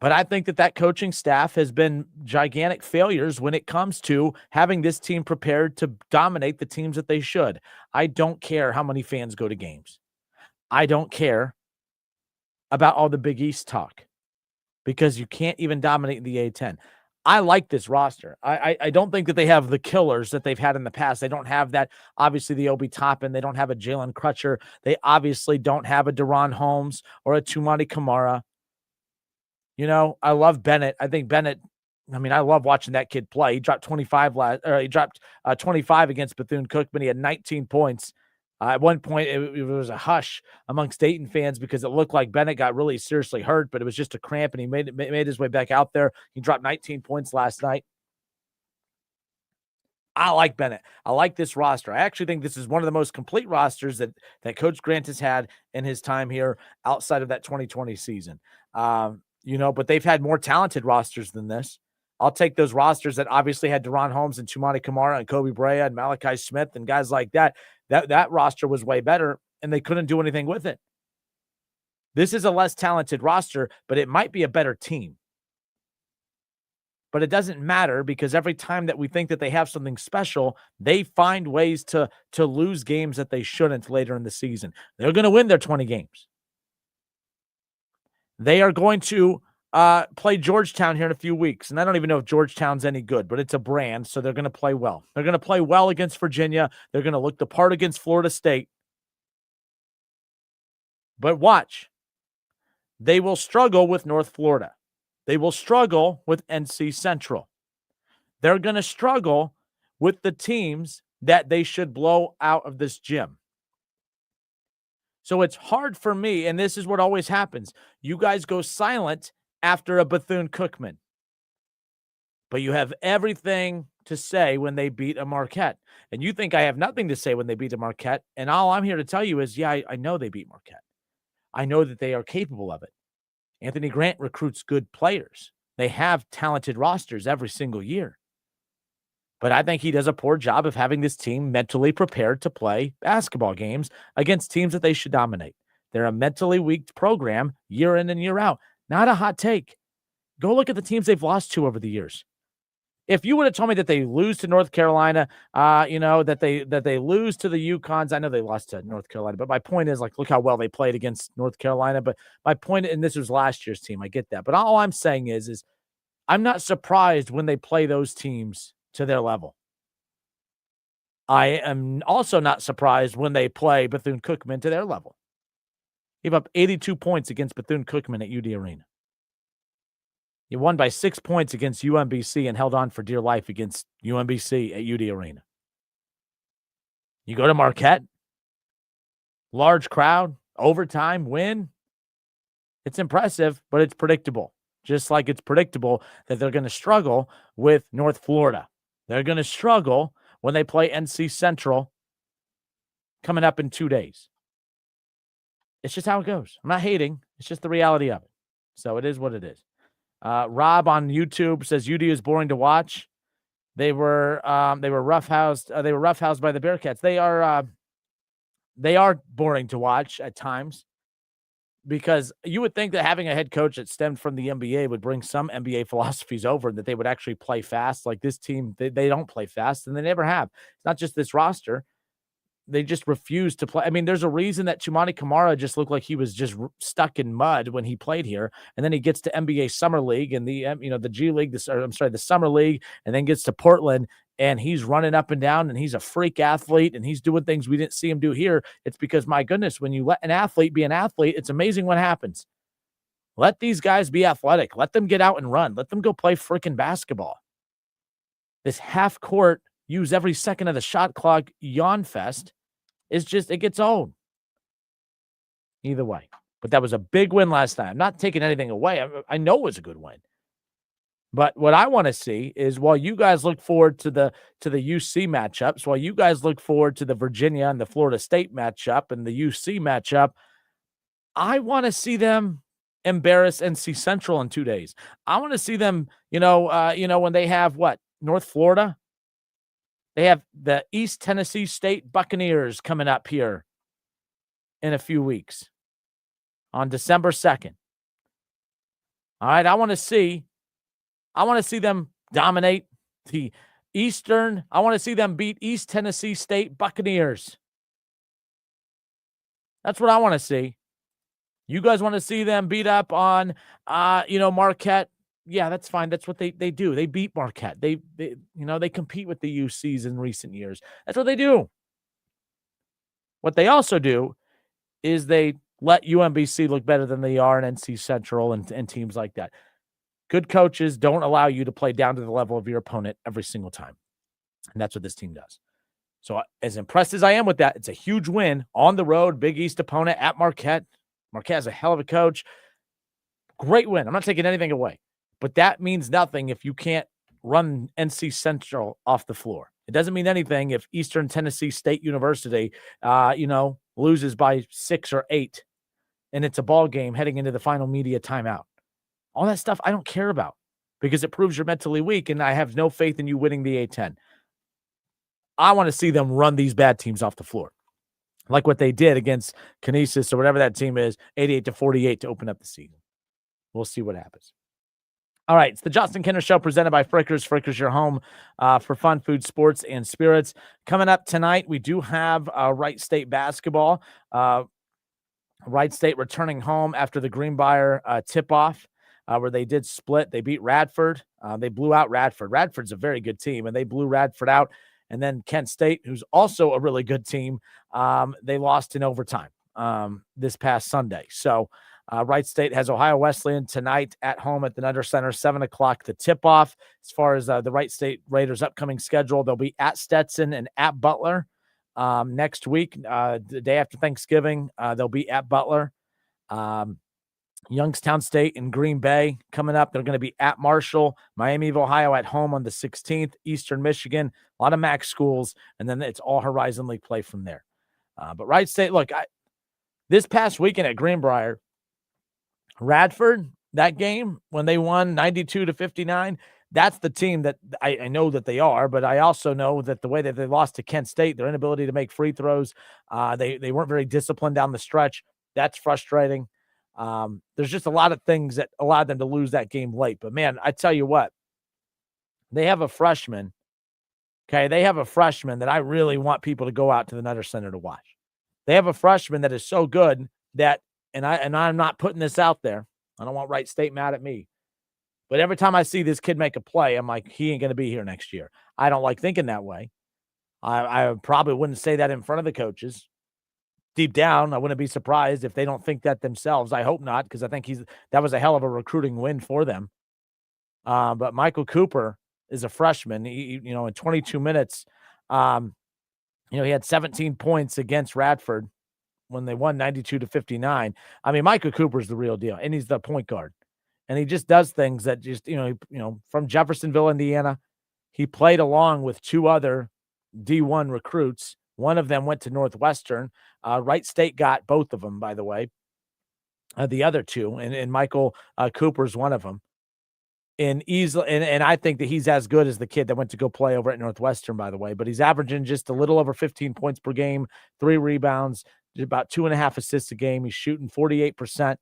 But I think that coaching staff has been gigantic failures when it comes to having this team prepared to dominate the teams that they should. I don't care how many fans go to games. I don't care about all the Big East talk because you can't even dominate the A-10. I like this roster. I don't think that they have the killers that they've had in the past. They don't have that, obviously, the Obi Toppin. They don't have a Jalen Crutcher. They obviously don't have a Deron Holmes or a Tumani Kamara. I love Bennett. I think Bennett, I love watching that kid play. He dropped 25 against Bethune-Cookman. He had 19 points. At one point, it was a hush amongst Dayton fans because it looked like Bennett got really seriously hurt, but it was just a cramp, and he made his way back out there. He dropped 19 points last night. I like Bennett. I like this roster. I actually think this is one of the most complete rosters that Coach Grant has had in his time here outside of that 2020 season. But they've had more talented rosters than this. I'll take those rosters that obviously had Deron Holmes and Tumani Kamara and Kobe Brea and Malachi Smith and guys like that. That roster was way better, and they couldn't do anything with it. This is a less talented roster, but it might be a better team. But it doesn't matter because every time that we think that they have something special, they find ways to lose games that they shouldn't later in the season. They're going to win their 20 games. They are going to play Georgetown here in a few weeks. And I don't even know if Georgetown's any good, but it's a brand, so they're going to play well. They're going to play well against Virginia. They're going to look the part against Florida State. But watch. They will struggle with North Florida. They will struggle with NC Central. They're going to struggle with the teams that they should blow out of this gym. So it's hard for me, and this is what always happens. You guys go silent after a Bethune-Cookman. But you have everything to say when they beat a Marquette. And you think I have nothing to say when they beat a Marquette. And all I'm here to tell you is, I know they beat Marquette. I know that they are capable of it. Anthony Grant recruits good players. They have talented rosters every single year. But I think he does a poor job of having this team mentally prepared to play basketball games against teams that they should dominate. They're a mentally weak program year in and year out. Not a hot take. Go look at the teams they've lost to over the years. If you would have told me that they lose to North Carolina, that they lose to the UConns, I know they lost to North Carolina, but my point is, look how well they played against North Carolina. But my point, and this was last year's team, I get that. But all I'm saying is I'm not surprised when they play those teams to their level. I am also not surprised when they play Bethune-Cookman to their level. Gave up 82 points against Bethune-Cookman at UD Arena. You won by 6 points against UMBC and held on for dear life against UMBC at UD Arena. You go to Marquette, large crowd, overtime, win. It's impressive, but it's predictable. Just like it's predictable that they're going to struggle with North Florida. They're going to struggle when they play NC Central coming up in 2 days. It's just how it goes. I'm not hating. It's just the reality of it. So it is what it is. Rob on YouTube says UD is boring to watch. They were roughhoused. They were roughhoused by the Bearcats. They are boring to watch at times. because you would think that having a head coach that stemmed from the NBA would bring some NBA philosophies over, and that they would actually play fast. Like this team, they don't play fast, and they never have. It's not just this roster. They just refuse to play. I mean, there's a reason that Chumani Kamara just looked like he was just stuck in mud when he played here. And then he gets to NBA Summer League and the G League, the Summer League, and then gets to Portland and he's running up and down and he's a freak athlete and he's doing things we didn't see him do here. It's because, my goodness, when you let an athlete be an athlete, it's amazing what happens. Let these guys be athletic. Let them get out and run. Let them go play freaking basketball. This half court, use every second of the shot clock yawn fest. It's just, it gets old. Either way. But that was a big win last night. I'm not taking anything away. I know it was a good win. But what I want to see is, while you guys look forward to the UC matchups, while you guys look forward to the Virginia and the Florida State matchup and the UC matchup, I want to see them embarrass NC Central in 2 days. I want to see them, when they have North Florida. They have the East Tennessee State Buccaneers coming up here in a few weeks on December 2nd. All right, I want to see them dominate the Eastern. I want to see them beat East Tennessee State Buccaneers. That's what I want to see. You guys want to see them beat up on, Marquette? Yeah, that's fine. That's what they do. They beat Marquette. They compete with the UCs in recent years. That's what they do. What they also do is they let UMBC look better than they are in NC Central and teams like that. Good coaches don't allow you to play down to the level of your opponent every single time. And that's what this team does. So as impressed as I am with that, it's a huge win on the road, Big East opponent at Marquette. Marquette has a hell of a coach. Great win. I'm not taking anything away. But that means nothing if you can't run NC Central off the floor. It doesn't mean anything if Eastern Tennessee State University, loses by 6 or 8, and it's a ball game heading into the final media timeout. All that stuff I don't care about because it proves you're mentally weak, and I have no faith in you winning the A-10. I want to see them run these bad teams off the floor, like what they did against Kinesis or whatever that team is, 88-48 to open up the season. We'll see what happens. All right, it's the Justin Kinner Show presented by Frickers. Frickers, your home for fun, food, sports, and spirits. Coming up tonight, we do have Wright State basketball. Wright State returning home after the Greenbrier tip-off where they did split. They beat Radford. They blew out Radford. Radford's a very good team, and they blew Radford out. And then Kent State, who's also a really good team, they lost in overtime this past Sunday. So, Wright State has Ohio Wesleyan tonight at home at the Nutter Center, 7 o'clock, the tip-off. As far as the Wright State Raiders' upcoming schedule, they'll be at Stetson and at Butler next week. The day after Thanksgiving, they'll be at Butler. Youngstown State and Green Bay coming up. They're going to be at Marshall. Miami of Ohio at home on the 16th. Eastern Michigan, a lot of MAC schools, and then it's all Horizon League play from there. But Wright State, look, this past weekend at Greenbrier, Radford, that game when they won 92-59, that's the team that I know that they are, but I also know that the way that they lost to Kent State, their inability to make free throws, they weren't very disciplined down the stretch. That's frustrating. There's just a lot of things that allowed them to lose that game late. But, man, I tell you what, they have a freshman. Okay, they have a freshman that I really want people to go out to the Nutter Center to watch. They have a freshman that is so good that, and I'm not putting this out there. I don't want Wright State mad at me. But every time I see this kid make a play, I'm like, he ain't going to be here next year. I don't like thinking that way. I probably wouldn't say that in front of the coaches. Deep down, I wouldn't be surprised if they don't think that themselves. I hope not, because I think that was a hell of a recruiting win for them. But Michael Cooper is a freshman. He, in 22 minutes, he had 17 points against Radford when they won 92-59. I mean, Michael Cooper's the real deal, and he's the point guard. And he just does things that just, from Jeffersonville, Indiana, he played along with 2 other D1 recruits. One of them went to Northwestern. Wright State got both of them, by the way. The other 2, and Michael Cooper's one of them. And I think that he's as good as the kid that went to go play over at Northwestern, by the way. But he's averaging just a little over 15 points per game, 3 rebounds, about 2.5 assists a game. He's shooting 48%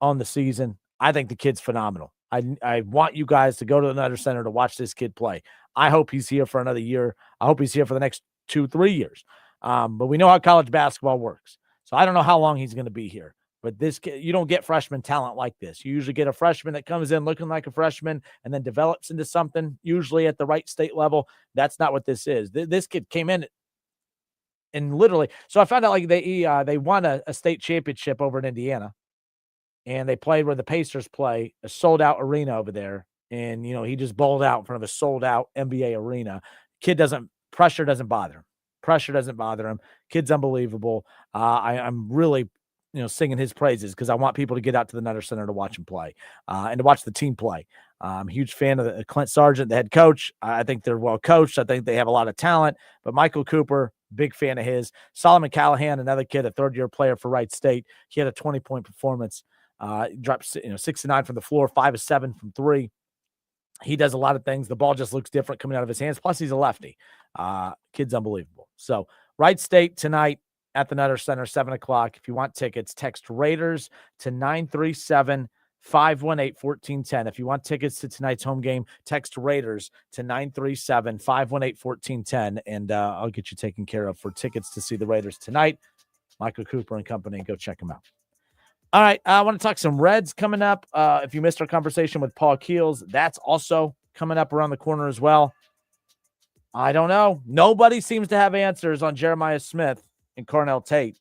on the season. I think the kid's phenomenal. I want you guys to go to the Nutter Center to watch this kid play. I hope he's here for another year. I hope he's here for the next 2-3 years. But we know how college basketball works. So I don't know how long he's going to be here. But this kid, you don't get freshman talent like this. You usually get a freshman that comes in looking like a freshman and then develops into something, usually at the right state level. That's not what this is. This kid came in and literally, so I found out like they won a state championship over in Indiana. And they played where the Pacers play, a sold-out arena over there. And, he just bowled out in front of a sold-out NBA arena. Pressure doesn't bother him. Pressure doesn't bother him. Kid's unbelievable. I'm really, singing his praises because I want people to get out to the Nutter Center to watch him play and to watch the team play. I'm a huge fan of Clint Sargent, the head coach. I think they're well coached. I think they have a lot of talent. But Michael Cooper, big fan of his. Solomon Callahan, another kid, a third-year player for Wright State. He had a 20-point performance. Dropped 6 of 9 from the floor, 5 of 7 from 3. He does a lot of things. The ball just looks different coming out of his hands. Plus, he's a lefty. Kid's unbelievable. So, Wright State tonight at the Nutter Center, 7 o'clock. If you want tickets, text Raiders to 937-518-1410. If you want tickets to tonight's home game, text Raiders to 937-518-1410, and I'll get you taken care of for tickets to see the Raiders tonight. Michael Cooper and company, go check them out. All right, I want to talk some Reds coming up. If you missed our conversation with Paul Keels, that's also coming up around the corner as well. I don't know. Nobody seems to have answers on Jeremiah Smith and Carnell Tate.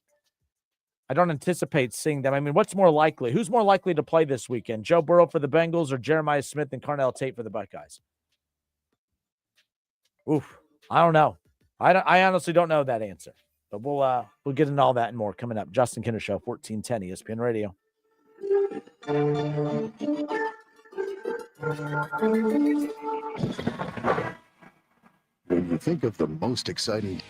I don't anticipate seeing them. I mean, what's more likely? Who's more likely to play this weekend? Joe Burrow for the Bengals or Jeremiah Smith and Carnell Tate for the Buckeyes? Oof, I don't know. I honestly don't know that answer. But we'll get into all that and more coming up. Justin Kinner Show, 1410 ESPN Radio. When you think of the most exciting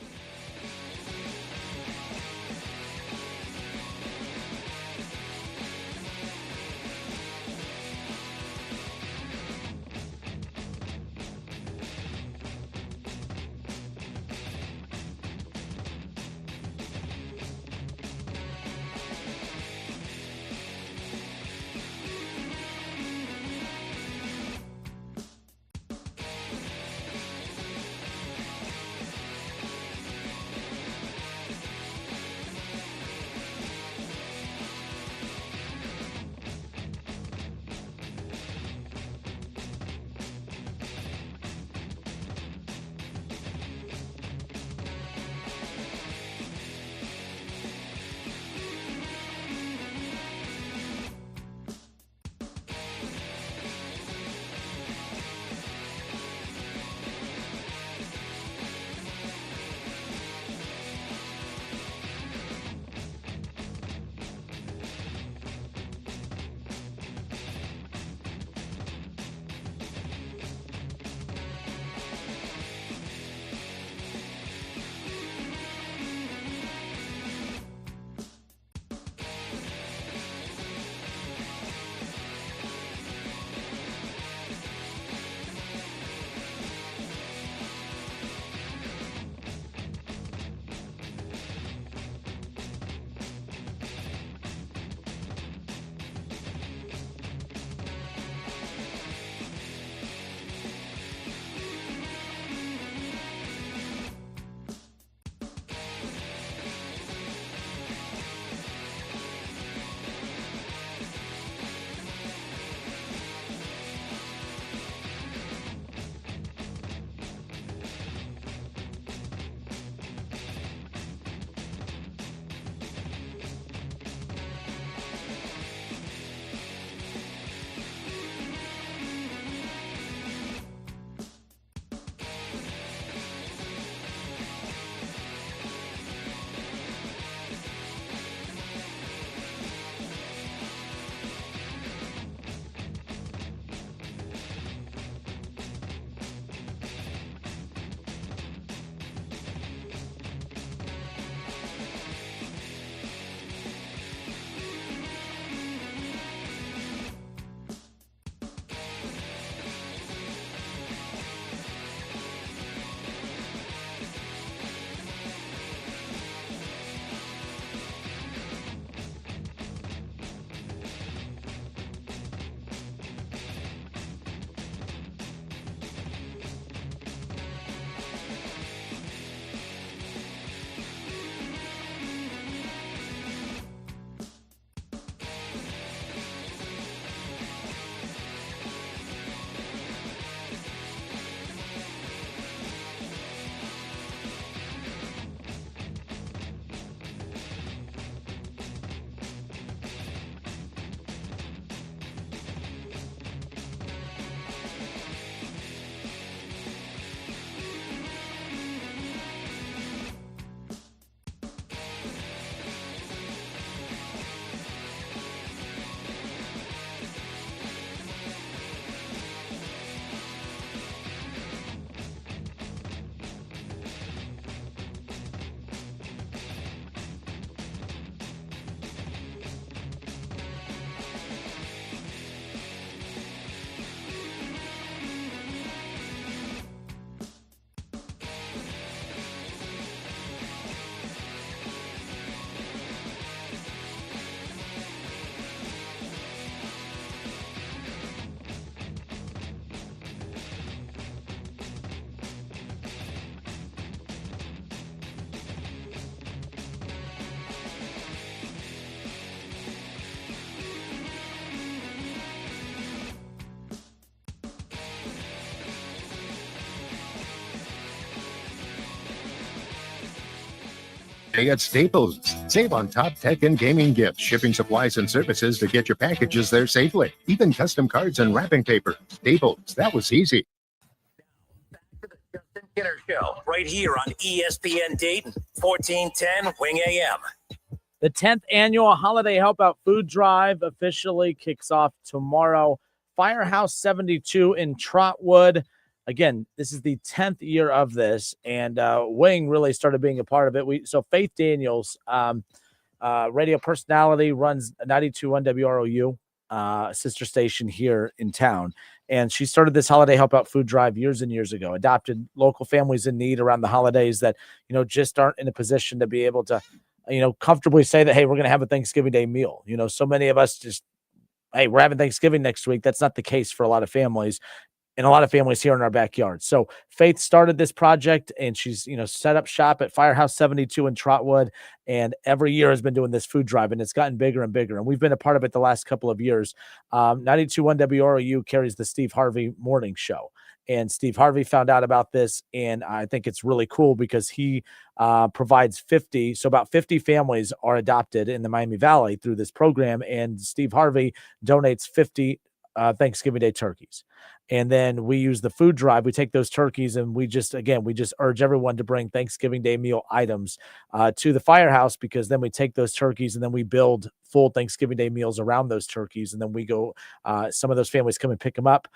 Day at Staples. Save on top tech and gaming gifts, shipping supplies and services to get your packages there safely. Even custom cards and wrapping paper. Staples, that was easy. Justin Kinner Show, right here on ESPN Dayton, 1410 Wing AM. The 10th annual Holiday Help Out Food Drive officially kicks off tomorrow. Firehouse 72 in Trotwood. Again, this is the 10th year of this, and Wing really started being a part of it. So Faith Daniels, radio personality, runs 92.1 WROU, sister station here in town. And she started this Holiday Help Out Food Drive years and years ago, adopted local families in need around the holidays that, just aren't in a position to be able to, comfortably say that, hey, we're going to have a Thanksgiving Day meal. So many of us just, hey, we're having Thanksgiving next week. That's not the case for a lot of families. And a lot of families here in our backyard. So Faith started this project, and she's, set up shop at Firehouse 72 in Trotwood, and every year has been doing this food drive, and it's gotten bigger and bigger. And we've been a part of it the last couple of years. 92.1 WROU carries the Steve Harvey morning show, and Steve Harvey found out about this, and I think it's really cool because he provides 50. So about 50 families are adopted in the Miami Valley through this program, and Steve Harvey donates 50 Thanksgiving Day turkeys. And then we use the food drive. We take those turkeys and we just urge everyone to bring Thanksgiving Day meal items to the firehouse, because then we take those turkeys and then we build full Thanksgiving Day meals around those turkeys. And then we go, some of those families come and pick them up.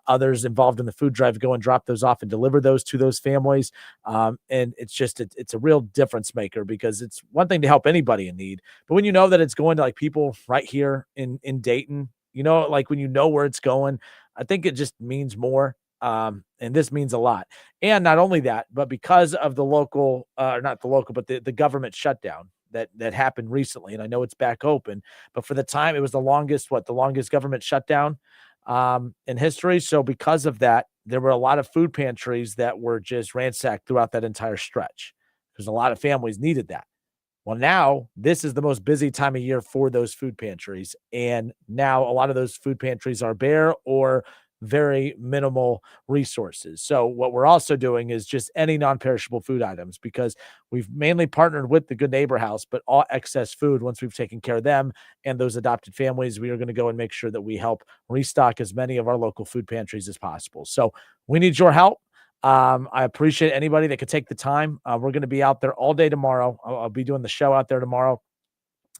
Others involved in the food drive go and drop those off and deliver those to those families. And it's a real difference maker, because it's one thing to help anybody in need, but when you know that it's going to like people right here in Dayton, like when you know where it's going, I think it just means more. And this means a lot. And not only that, but because of the local, not the local, but the government shutdown that happened recently. And I know it's back open, but for the time it was the longest government shutdown in history. So because of that, there were a lot of food pantries that were just ransacked throughout that entire stretch, because a lot of families needed that. Well, now this is the most busy time of year for those food pantries. And now a lot of those food pantries are bare or very minimal resources. So what we're also doing is just any non-perishable food items, because we've mainly partnered with the Good Neighbor House, but all excess food, once we've taken care of them and those adopted families, we are going to go and make sure that we help restock as many of our local food pantries as possible. So we need your help. I appreciate anybody that could take the time. We're going to be out there all day tomorrow. I'll be doing the show out there tomorrow,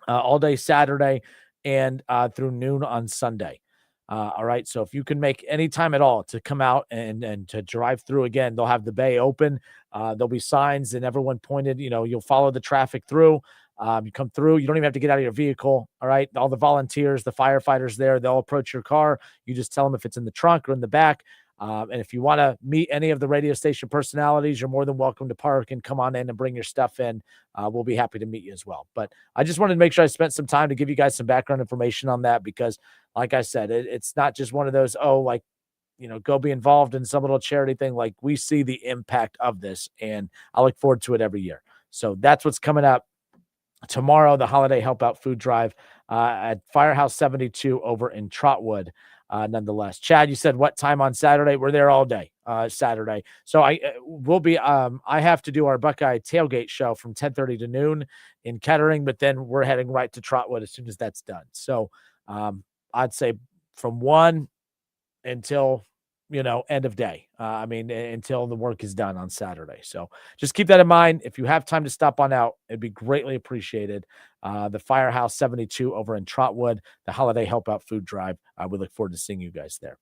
all day Saturday, and through noon on Sunday. All right. So if you can make any time at all to come out and to drive through, again, they'll have the bay open. There'll be signs and everyone pointed, you'll follow the traffic through. You come through, you don't even have to get out of your vehicle. All right. All the volunteers, the firefighters there, they'll approach your car. You just tell them if it's in the trunk or in the back. And if you want to meet any of the radio station personalities, you're more than welcome to park and come on in and bring your stuff in. We'll be happy to meet you as well. But I just wanted to make sure I spent some time to give you guys some background information on that, because like I said, it's not just one of those, go be involved in some little charity thing. Like, we see the impact of this, and I look forward to it every year. So that's what's coming up tomorrow, the Holiday Help Out Food Drive at Firehouse 72 over in Trotwood. Nonetheless, Chad, you said what time on Saturday? We're there all day Saturday. So I have to do our Buckeye tailgate show from 10:30 to noon in Kettering, but then we're heading right to Trotwood as soon as that's done. So I'd say from 1 until end of day. Until the work is done on Saturday. So just keep that in mind. If you have time to stop on out, it'd be greatly appreciated. The Firehouse 72 over in Trotwood, the Holiday Help Out Food Drive. We look forward to seeing you guys there.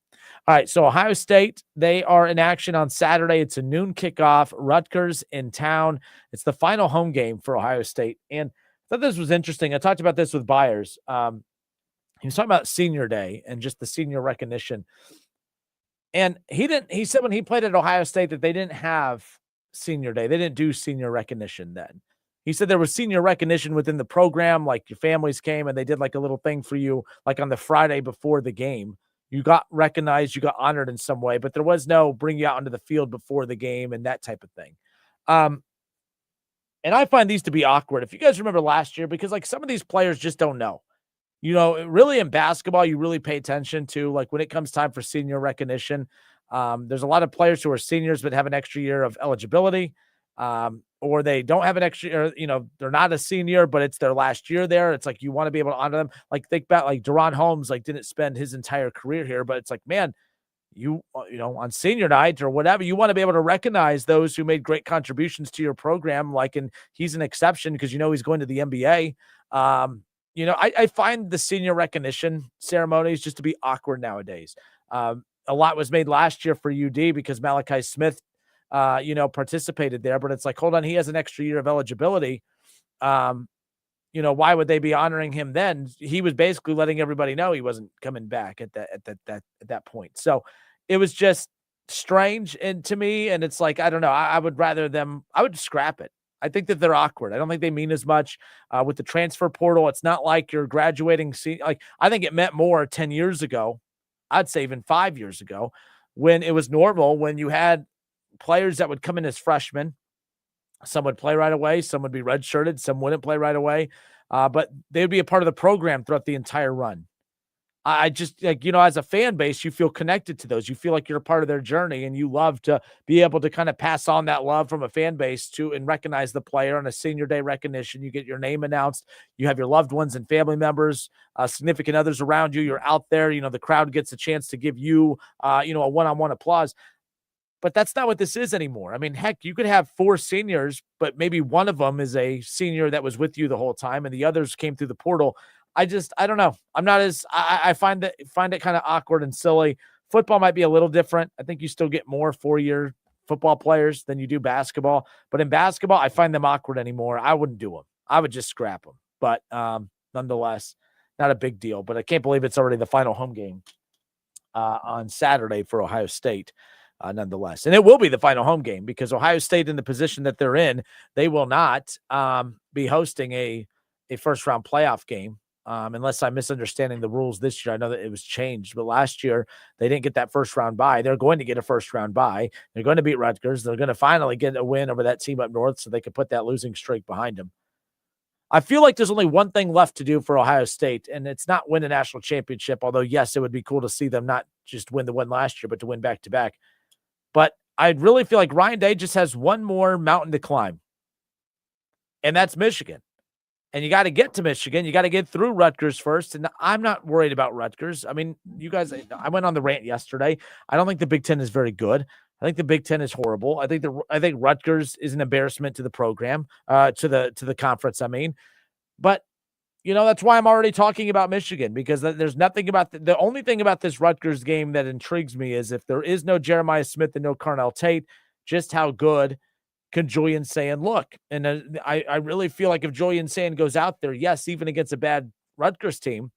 All right. So Ohio State, they are in action on Saturday. It's a noon kickoff. Rutgers in town. It's the final home game for Ohio State. And I thought this was interesting. I talked about this with Byers. He was talking about senior day and just the senior recognition. And he said when he played at Ohio State that they didn't have senior day. They didn't do senior recognition then. He said there was senior recognition within the program, like your families came and they did like a little thing for you, like on the Friday before the game. You got recognized, you got honored in some way, but there was no bring you out onto the field before the game and that type of thing. And I find these to be awkward. If you guys remember last year, because like some of these players just don't know. Really in basketball, you really pay attention to, like, when it comes time for senior recognition. There's a lot of players who are seniors but have an extra year of eligibility. or they don't have an extra year, they're not a senior, but it's their last year there. It's like you want to be able to honor them. Like think about like Deron Holmes, like didn't spend his entire career here, but it's like, man, on senior night or whatever, you want to be able to recognize those who made great contributions to your program. And he's an exception because he's going to the NBA. I find the senior recognition ceremonies just to be awkward nowadays. A lot was made last year for UD because Malachi Smith, participated there, but it's like, hold on, he has an extra year of eligibility. Why would they be honoring him then? He was basically letting everybody know he wasn't coming back at that point. So it was just strange and to me. And it's like, I don't know. I would scrap it. I think that they're awkward. I don't think they mean as much with the transfer portal. It's not like you're graduating. I think it meant more 10 years ago. I'd say even 5 years ago when it was normal, when you had players that would come in as freshmen. Some would play right away. Some would be redshirted. Some wouldn't play right away. But they would be a part of the program throughout the entire run. I just as a fan base, you feel connected to those. You feel like you're a part of their journey and you love to be able to kind of pass on that love from a fan base and recognize the player on a senior day recognition. You get your name announced. You have your loved ones and family members, significant others around you. You're out there. The crowd gets a chance to give you, a one-on-one applause. But that's not what this is anymore. I mean, heck, you could have 4 seniors, but maybe one of them is a senior that was with you the whole time and the others came through the portal. I don't know. I'm not I find it kind of awkward and silly. Football might be a little different. I think you still get more 4-year football players than you do basketball. But in basketball, I find them awkward anymore. I wouldn't do them. I would just scrap them. But nonetheless, not a big deal. But I can't believe it's already the final home game on Saturday for Ohio State. Nonetheless. And it will be the final home game because Ohio State in the position that they're in, they will not be hosting a first-round playoff game unless I'm misunderstanding the rules this year. I know that it was changed, but last year they didn't get that first-round bye. They're going to get a first-round bye. They're going to beat Rutgers. They're going to finally get a win over that team up north so they can put that losing streak behind them. I feel like there's only one thing left to do for Ohio State, and it's not win a national championship, although, yes, it would be cool to see them not just win the one last year, but to win back-to-back. But I really feel like Ryan Day just has one more mountain to climb, and that's Michigan. And you got to get to Michigan. You got to get through Rutgers first, and I'm not worried about Rutgers. I mean, you guys, I went on the rant yesterday. I don't think the Big Ten is very good. I think the Big Ten is horrible. I think Rutgers is an embarrassment to the program, to the conference. I mean, but that's why I'm already talking about Michigan, because there's nothing about the only thing about this Rutgers game that intrigues me is if there is no Jeremiah Smith and no Carnell Tate, just how good can Julian Sand look? And I really feel like if Julian Sand goes out there, yes, even against a bad Rutgers team,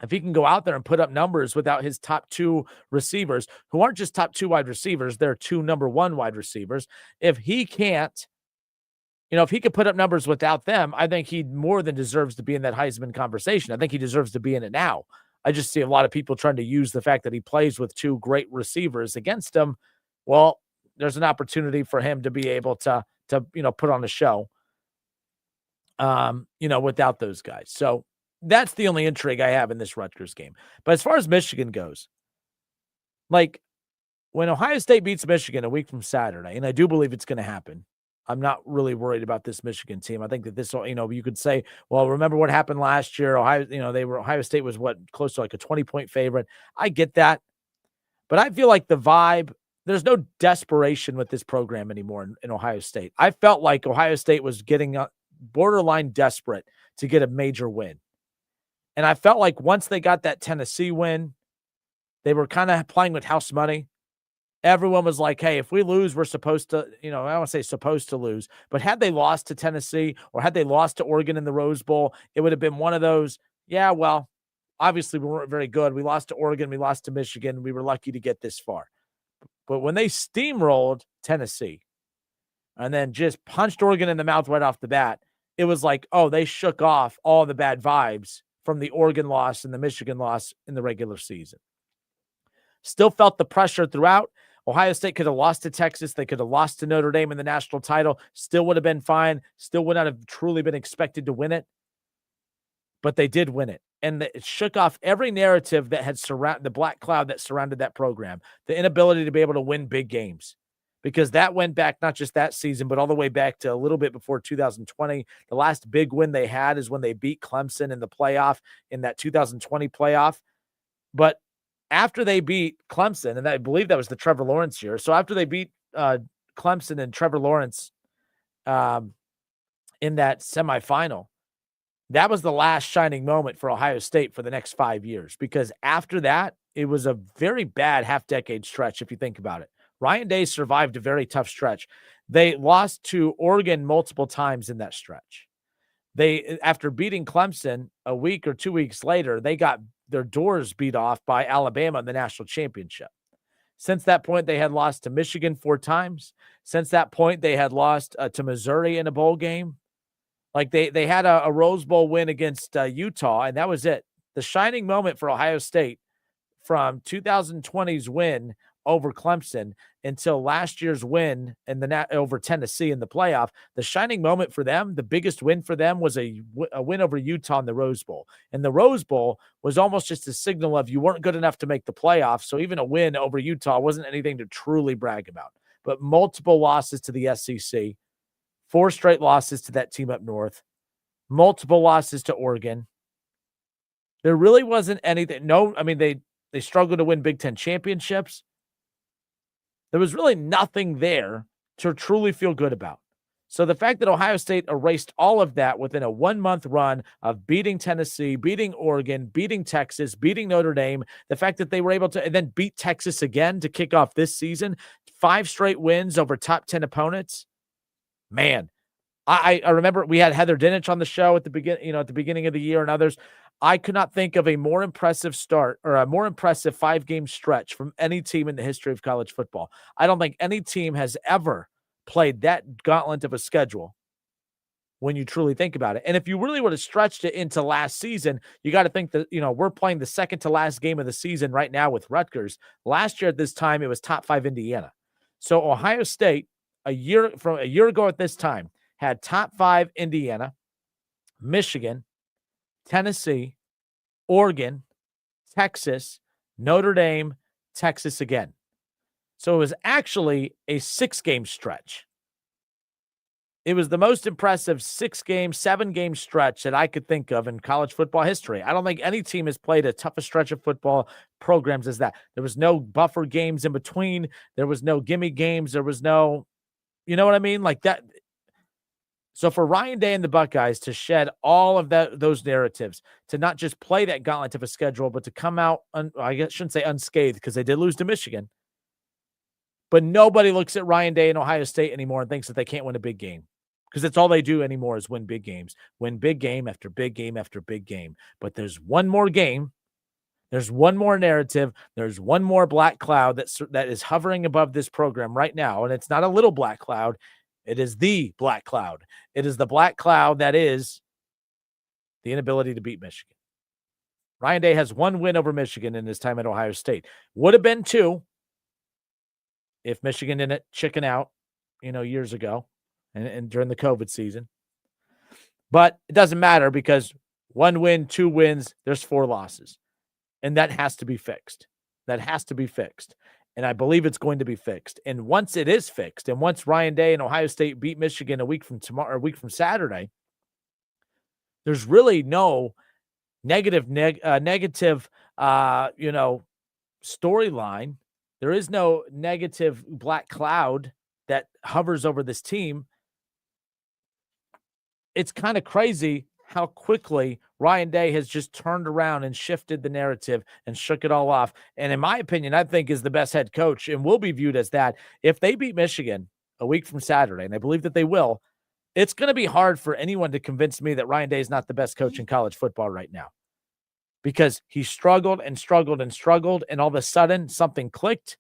if he can go out there and put up numbers without his top 2 receivers, who aren't just top 2 wide receivers, they're 2 number 1 wide receivers. If he can't, if he could put up numbers without them, I think he more than deserves to be in that Heisman conversation. I think he deserves to be in it now. I just see a lot of people trying to use the fact that he plays with 2 great receivers against him. Well, there's an opportunity for him to be able to put on a show, without those guys. So that's the only intrigue I have in this Rutgers game. But as far as Michigan goes, like when Ohio State beats Michigan a week from Saturday, and I do believe it's going to happen, I'm not really worried about this Michigan team. I think that this, you could say, well, remember what happened last year? Ohio State was close to like a 20-point favorite. I get that. But I feel like the vibe, there's no desperation with this program anymore in Ohio State. I felt like Ohio State was getting borderline desperate to get a major win. And I felt like once they got that Tennessee win, they were kind of playing with house money. Everyone was like, hey, if we lose, we're supposed to, I don't want to say supposed to lose, but had they lost to Tennessee or had they lost to Oregon in the Rose Bowl, it would have been one of those, yeah, well, obviously we weren't very good. We lost to Oregon. We lost to Michigan. We were lucky to get this far. But when they steamrolled Tennessee and then just punched Oregon in the mouth right off the bat, it was like, oh, they shook off all the bad vibes from the Oregon loss and the Michigan loss in the regular season. Still felt the pressure throughout. Ohio State could have lost to Texas. They could have lost to Notre Dame in the national title. Still would have been fine. Still would not have truly been expected to win it. But they did win it. And it shook off every narrative that had surrounded the black cloud that surrounded that program. The inability to be able to win big games. because that went back not just that season, but all the way back to a little bit before 2020. The last big win they had is when they beat Clemson in the playoff in that 2020 playoff. But after they beat Clemson, and I believe that was the Trevor Lawrence year. So after they beat Clemson and Trevor Lawrence in that semifinal, that was the last shining moment for Ohio State for the next 5 years, because after that, it was a very bad half-decade stretch, if you think about it. Ryan Day survived a very tough stretch. They lost to Oregon multiple times in that stretch. They, after beating Clemson a week or 2 weeks later, they got their doors beat off by Alabama in the national championship. Since that point, they had lost to Michigan 4 times. Since that point, they had lost to Missouri in a bowl game. Like they had a Rose Bowl win against Utah, and that was it. The shining moment for Ohio State from 2020's win over Clemson until last year's win in over Tennessee in the playoff, the shining moment for them, the biggest win for them, was a win over Utah in the Rose Bowl. And the Rose Bowl was almost just a signal of you weren't good enough to make the playoffs, so even a win over Utah wasn't anything to truly brag about. But multiple losses to the SEC, 4 straight losses to that team up north, multiple losses to Oregon. There really wasn't anything. No, I mean, they struggled to win Big Ten championships. There was really nothing there to truly feel good about. So the fact that Ohio State erased all of that within a 1-month run of beating Tennessee, beating Oregon, beating Texas, beating Notre Dame, the fact that they were able to and then beat Texas again to kick off this season, 5 straight wins over top 10 opponents. Man, I remember we had Heather Dinich on the show at the beginning of the year and others. I could not think of a more impressive start or a more impressive 5-game stretch from any team in the history of college football. I don't think any team has ever played that gauntlet of a schedule when you truly think about it. And if you really would have stretched it into last season, you got to think that, we're playing the second to last game of the season right now with Rutgers. Last year at this time, it was top 5 Indiana. So Ohio State, a year ago at this time, had top 5 Indiana, Michigan, Tennessee, Oregon, Texas, Notre Dame, Texas again. So it was actually a 6-game stretch. It was the most impressive 6-game, 7-game stretch that I could think of in college football history. I don't think any team has played a tougher stretch of football programs as that. There was no buffer games in between. There was no gimme games. There was no, you know what I mean? Like that. So for Ryan Day and the Buckeyes to shed all of those narratives, to not just play that gauntlet of a schedule, but to come out, I guess I shouldn't say unscathed because they did lose to Michigan. But nobody looks at Ryan Day and Ohio State anymore and thinks that they can't win a big game, because that's all they do anymore is win big games, win big game after big game after big game. But there's one more game. There's one more narrative. There's one more black cloud that is hovering above this program right now. And it's not a little black cloud. It is the black cloud. It is the black cloud that is the inability to beat Michigan. Ryan Day has 1 win over Michigan in his time at Ohio State. Would have been 2 if Michigan didn't chicken out, years ago and during the COVID season. But it doesn't matter because 1 win, 2 wins, there's 4 losses. And that has to be fixed. That has to be fixed. And I believe it's going to be fixed. And once it is fixed, and once Ryan Day and Ohio State beat Michigan a week from Saturday, there's really no negative storyline. There is no negative black cloud that hovers over this team. It's kind of crazy how quickly Ryan Day has just turned around and shifted the narrative and shook it all off. And in my opinion, I think is the best head coach and will be viewed as that. If they beat Michigan a week from Saturday, and I believe that they will, it's going to be hard for anyone to convince me that Ryan Day is not the best coach in college football right now, because he struggled and struggled and struggled, and all of a sudden something clicked.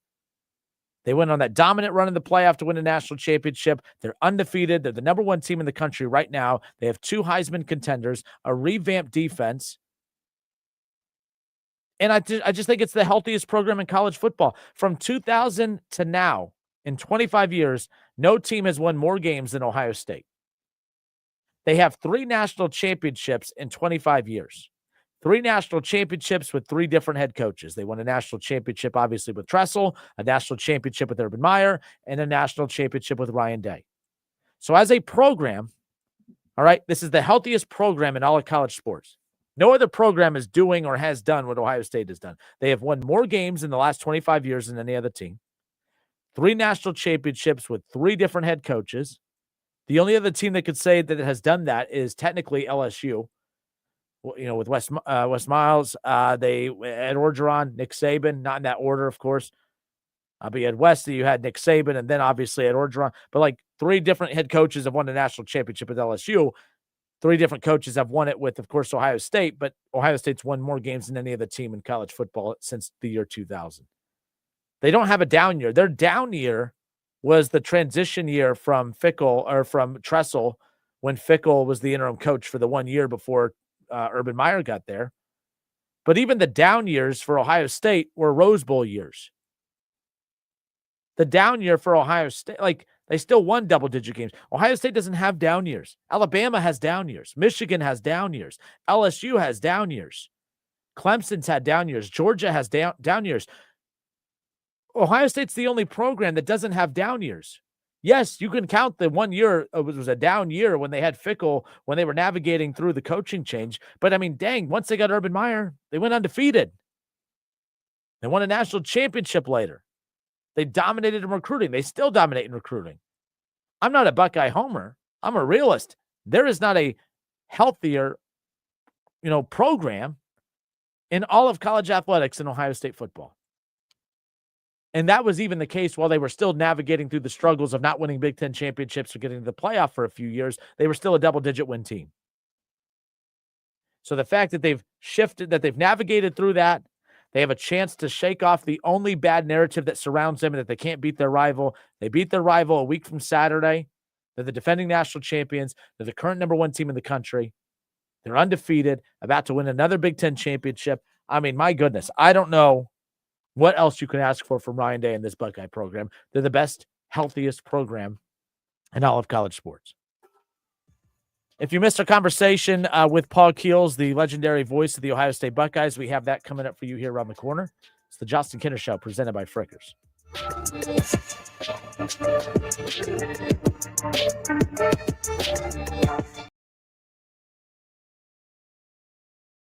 They went on that dominant run in the playoff to win a national championship. They're undefeated. They're the number 1 team in the country right now. They have 2 Heisman contenders, a revamped defense. And I just think it's the healthiest program in college football. From 2000 to now, in 25 years, no team has won more games than Ohio State. They have 3 national championships in 25 years. 3 national championships with 3 different head coaches. They won a national championship, obviously, with Tressel, a national championship with Urban Meyer, and a national championship with Ryan Day. So as a program, all right, this is the healthiest program in all of college sports. No other program is doing or has done what Ohio State has done. They have won more games in the last 25 years than any other team. 3 national championships with 3 different head coaches. The only other team that could say that it has done that is technically LSU. With Wes Miles, they Ed Orgeron, Nick Saban, not in that order, of course. But you had West, you had Nick Saban, and then obviously Ed Orgeron. But like 3 different head coaches have won the national championship with LSU. 3 different coaches have won it with, of course, Ohio State. But Ohio State's won more games than any other team in college football since the year 2000. They don't have a down year. Their down year was the transition year from Tressel, when Fickle was the interim coach for the 1 year before Urban Meyer got there. But even the down years for Ohio State were Rose Bowl years. The down year for Ohio State, they still won double-digit games. Ohio State doesn't have down years. Alabama has down years. Michigan has down years. LSU has down years. Clemson's had down years. Georgia has down years. Ohio State's the only program that doesn't have down years. Yes, you can count the 1 year. It was a down year when they had Fickle, when they were navigating through the coaching change. But, I mean, dang, once they got Urban Meyer, they went undefeated. They won a national championship later. They dominated in recruiting. They still dominate in recruiting. I'm not a Buckeye homer. I'm a realist. There is not a healthier, program in all of college athletics than Ohio State football. And that was even the case while they were still navigating through the struggles of not winning Big Ten championships or getting to the playoff for a few years. They were still a double-digit win team. So the fact that they've shifted, that they've navigated through that, they have a chance to shake off the only bad narrative that surrounds them and that they can't beat their rival. They beat their rival a week from Saturday. They're the defending national champions. They're the current number 1 team in the country. They're undefeated, about to win another Big Ten championship. I mean, my goodness, I don't know what else you can ask for from Ryan Day in this Buckeye program. They're the best, healthiest program in all of college sports. If you missed our conversation with Paul Keels, the legendary voice of the Ohio State Buckeyes, we have that coming up for you here around the corner. It's the Justin Kinner Show presented by Frickers.